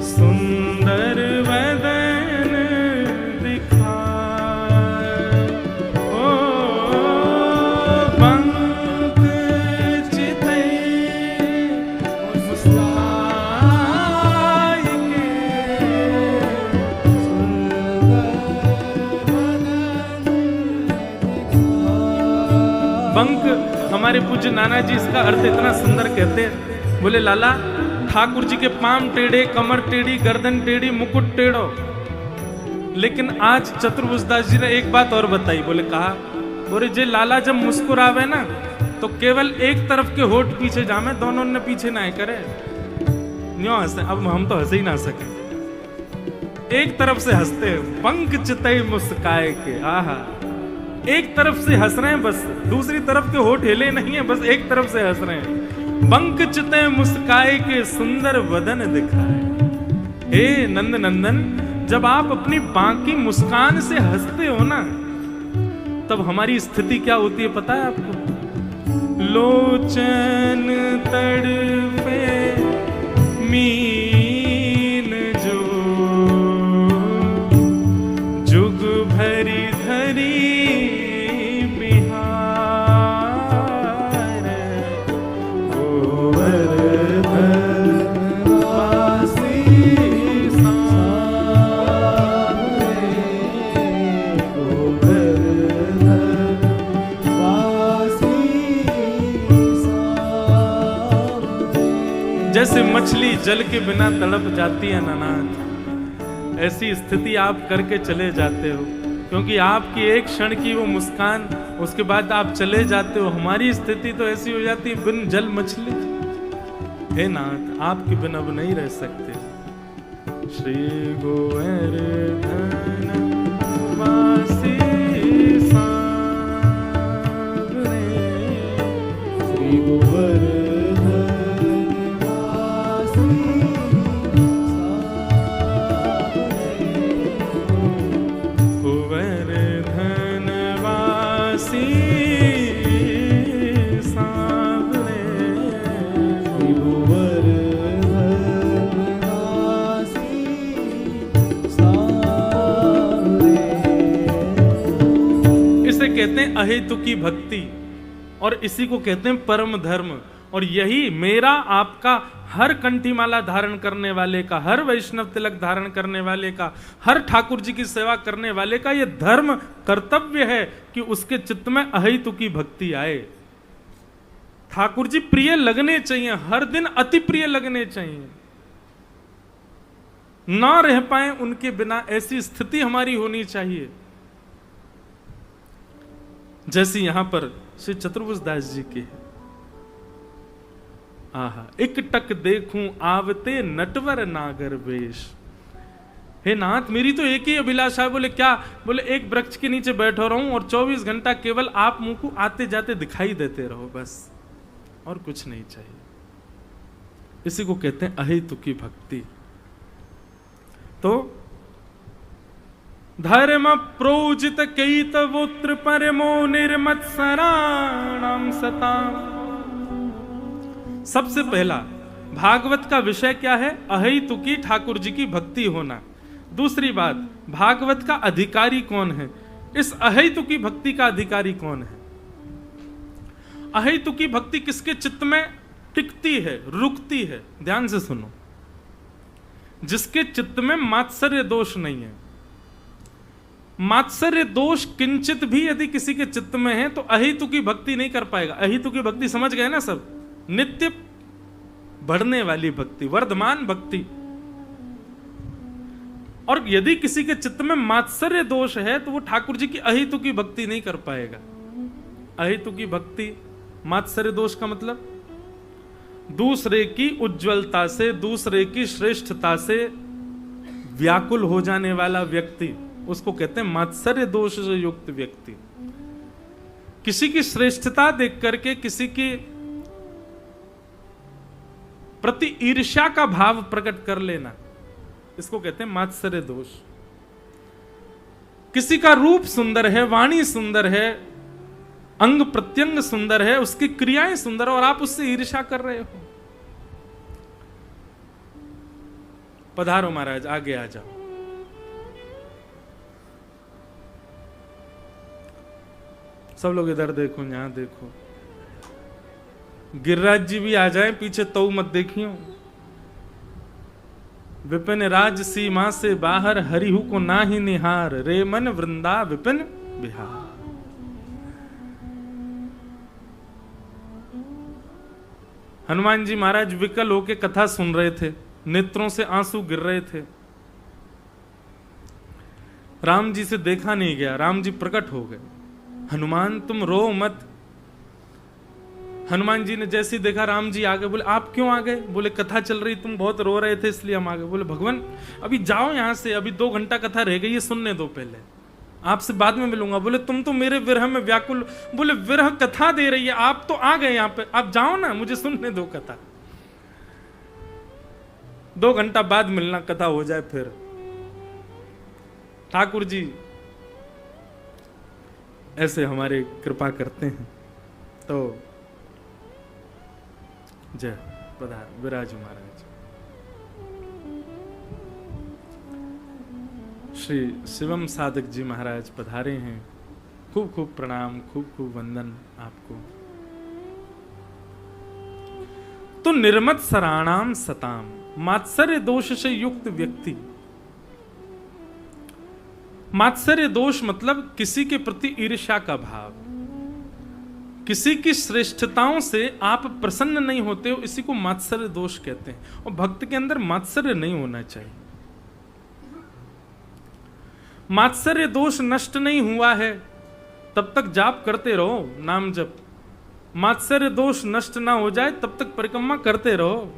सुंदर वदन दिखाए। ओ बंक चितई मुस्काई बंक। हमारे पूज्य नाना जी इसका अर्थ इतना सुंदर कहते हैं, बोले लाला ठाकुर जी के पांव टेढ़े, कमर टेढ़ी, गर्दन टेढ़ी, मुकुट टेढ़ो। लेकिन आज चतुर्भुज दास जी ने एक बात और बताई, बोले कहा, बोले जे लाला जब मुस्कुरावे ना तो केवल एक तरफ के होठ पीछे जामे, दोनों ने पीछे ना करे। न्यों हंसते, अब हम तो हंस ही ना सके, एक तरफ से हंसते हैं। बंक चितई मुस्काए के, आहा, एक तरफ से हंस रहे हैं बस, दूसरी तरफ के होठ हिले नहीं है, बस एक तरफ से हंस रहे हैं। बंक चितई मुस्काए के, सुंदर वदन दिखाए। हे नंद नंदन, जब आप अपनी बाकी मुस्कान से हंसते हो ना, तब हमारी स्थिति क्या होती है पता है आपको। लोचन तड़पे मीन जो, जुग भरी धरी जैसे मछली जल के बिना तड़प जाती है नानाथ, ऐसी स्थिति आप करके चले जाते हो, क्योंकि आपकी एक क्षण की वो मुस्कान, उसके बाद आप चले जाते हो। हमारी स्थिति तो ऐसी हो जाती है बिन जल मछली। हे नाथ, आपके बिना अब नहीं रह सकते। श्री गोवर्धन वासी सांवरे, श्री गोवर्धन कहते हैं अहेतुकी भक्ति, और इसी को कहते हैं परम धर्म। और यही मेरा आपका, हर कंठीमाला धारण करने वाले का, हर वैष्णव तिलक धारण करने वाले का, हर ठाकुर जी की सेवा करने वाले का ये धर्म कर्तव्य है कि उसके चित्त में अहेतुकी भक्ति आए। ठाकुर जी प्रिय लगने चाहिए, हर दिन अति प्रिय लगने चाहिए, ना रह पाए उनके बिना, ऐसी स्थिति हमारी होनी चाहिए। जैसे यहां पर श्री चतुर्भुज दास जी के, आहा, एक टक देखूं आवते नटवर नागर वेश। हे नाथ, मेरी तो एक ही अभिलाषा है। बोले क्या? बोले एक वृक्ष के नीचे बैठा रहूं और 24 घंटा केवल आप मुंह को आते जाते दिखाई देते रहो, बस, और कुछ नहीं चाहिए। इसी को कहते हैं अहेतुकी भक्ति। तो धर्म प्रोजित कैतवोत्र परमो निर्मत्सराणाम सताम। सबसे पहला भागवत का विषय क्या है? अहेतुकी ठाकुर जी की भक्ति होना। दूसरी बात, भागवत का अधिकारी कौन है? इस अहेतुकी भक्ति का अधिकारी कौन है? अहेतुकी भक्ति किसके चित्त में टिकती है, रुकती है? ध्यान से सुनो। जिसके चित्त में मात्सर्य दोष नहीं है। मात्सर्य दोष किंचित भी यदि किसी के चित्त में है तो अहेतुकी भक्ति नहीं कर पाएगा। अहेतुकी भक्ति समझ गए ना सब? नित्य बढ़ने वाली भक्ति, वर्धमान भक्ति। और यदि किसी के चित्त में मात्सर्य दोष है तो वो ठाकुर जी की अहेतुकी भक्ति नहीं कर पाएगा। अहेतुकी भक्ति मात्सर्य दोष का मतलब दूसरे की उज्जवलता से, दूसरे की श्रेष्ठता से व्याकुल हो जाने वाला व्यक्ति, उसको कहते हैं मात्सर्य दोष से युक्त व्यक्ति। किसी की श्रेष्ठता देख करके किसी की प्रति ईर्ष्या का भाव प्रकट कर लेना, इसको कहते हैं मात्सर्य दोष। किसी का रूप सुंदर है, वाणी सुंदर है, अंग प्रत्यंग सुंदर है, उसकी क्रियाएं सुंदर, और आप उससे ईर्ष्या कर रहे हो। पधारो महाराज, आगे आ जाओ। सब लोग इधर देखो, यहां देखो। गिरिराज जी भी आ जाए पीछे, तो मत देखियो। विपिन राज सीमा से बाहर, हरिहु को ना ही निहार, रे मन वृंदा विपिन बिहार। हनुमान जी महाराज विकल होके कथा सुन रहे थे, नेत्रों से आंसू गिर रहे थे। राम जी से देखा नहीं गया, राम जी प्रकट हो गए। हनुमान तुम रो मत। हनुमान जी ने जैसे ही देखा राम जी आ गए, बोले आप क्यों आ गए? बोले कथा चल रही, तुम बहुत रो रहे थे इसलिए हम आ गए। बोले भगवान अभी जाओ यहां से, अभी 2 घंटा कथा रह गई है, सुनने दो पहले, आपसे बाद में मिलूंगा। बोले तुम तो मेरे विरह में व्याकुल। बोले विरह कथा दे रही है, आप तो आ गए यहां पे, आप जाओ ना, मुझे सुनने दो कथा। 2 घंटा बाद मिलना, कथा हो जाए फिर। ठाकुर जी ऐसे हमारे कृपा करते हैं। तो जय पधार विराज महाराज। श्री शिवम साधक जी महाराज पधारे हैं। खूब खूब प्रणाम, खूब खूब वंदन आपको। तो निर्मत सराणाम सताम, मात्सर्य दोष से युक्त व्यक्ति। मात्सर्य दोष मतलब किसी के प्रति ईर्ष्या का भाव, किसी की श्रेष्ठताओं से आप प्रसन्न नहीं होते हो, इसी को मात्सर्य दोष कहते हैं। और भक्त के अंदर मात्सर्य नहीं होना चाहिए। मात्सर्य दोष नष्ट नहीं हुआ है तब तक जाप करते रहो, नाम जप। मात्सर्य दोष नष्ट ना हो जाए तब तक परिक्रमा करते रहो।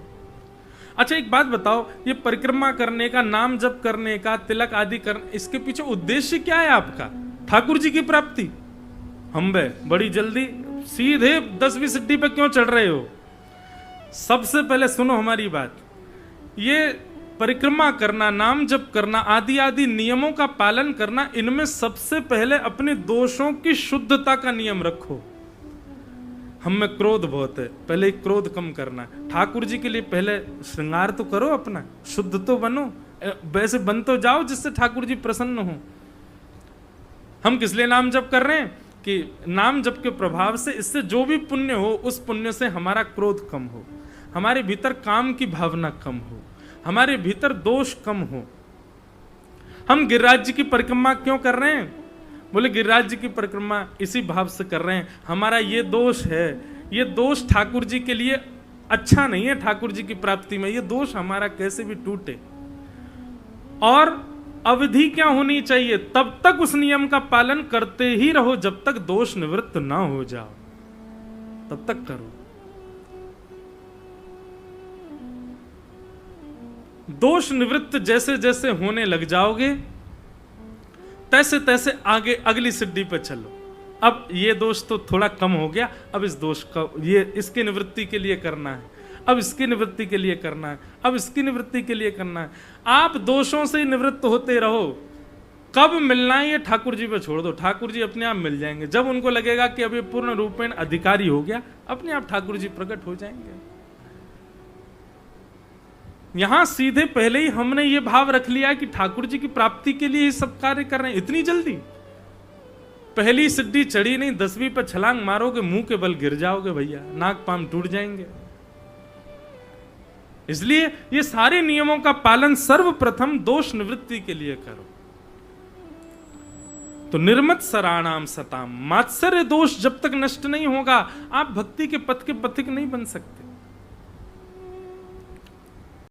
अच्छा एक बात बताओ, ये परिक्रमा करने का, नाम जप करने का, तिलक आदि करने, इसके पीछे उद्देश्य क्या है आपका? ठाकुर जी की प्राप्ति। हम बड़ी जल्दी सीधे 10वीं सिद्धि पे क्यों चढ़ रहे हो? सबसे पहले सुनो हमारी बात। ये परिक्रमा करना, नाम जप करना, आदि आदि नियमों का पालन करना, इनमें सबसे पहले अपने दोषों की शुद्धता का नियम रखो। हम में क्रोध बहुत है, पहले क्रोध कम करना है। ठाकुर जी के लिए पहले श्रृंगार तो करो अपना, शुद्ध तो बनो, वैसे बन तो जाओ जिससे ठाकुर जी प्रसन्न हो। हम किस लिए नाम जप कर रहे हैं? कि नाम जप के प्रभाव से, इससे जो भी पुण्य हो, उस पुण्य से हमारा क्रोध कम हो, हमारे भीतर काम की भावना कम हो, हमारे भीतर दोष कम हो। हम गिरिराज जी की परिक्रमा क्यों कर रहे हैं? बोले गिरिराज जी की परिक्रमा इसी भाव से कर रहे हैं, हमारा ये दोष है, ये दोष ठाकुर जी के लिए अच्छा नहीं है। ठाकुर जी की प्राप्ति में ये दोष हमारा कैसे भी टूटे। और अवधि क्या होनी चाहिए? तब तक उस नियम का पालन करते ही रहो जब तक दोष निवृत्त ना हो जाओ, तब तक करो। दोष निवृत्त जैसे जैसे होने लग जाओगे, तैसे तैसे आगे अगली सिद्धि पर चलो। अब ये दोष तो थोड़ा कम हो गया, अब इस दोष का, ये इसकी निवृत्ति के लिए करना है, अब इसकी निवृत्ति के लिए करना है, अब इसकी निवृत्ति के लिए करना है। आप दोषों से निवृत्त होते रहो। कब मिलना है ये ठाकुर जी पे छोड़ दो, ठाकुर जी अपने आप मिल जाएंगे। जब उनको लगेगा कि अब ये पूर्ण रूपेण अधिकारी हो गया, अपने आप ठाकुर जी प्रकट हो जाएंगे। यहां सीधे पहले ही हमने ये भाव रख लिया कि ठाकुर जी की प्राप्ति के लिए ये सब कार्य कर रहे हैं। इतनी जल्दी पहली सिद्धि चढ़ी नहीं, 10वीं पर छलांग मारोगे, मुंह के बल गिर जाओगे भैया, नाक पाम टूट जाएंगे। इसलिए ये सारे नियमों का पालन सर्वप्रथम दोष निवृत्ति के लिए करो। तो निर्मत सराणाम सताम, मात्सर्य दोष जब तक नष्ट नहीं होगा, आप भक्ति के पथ के पथिक नहीं बन सकते।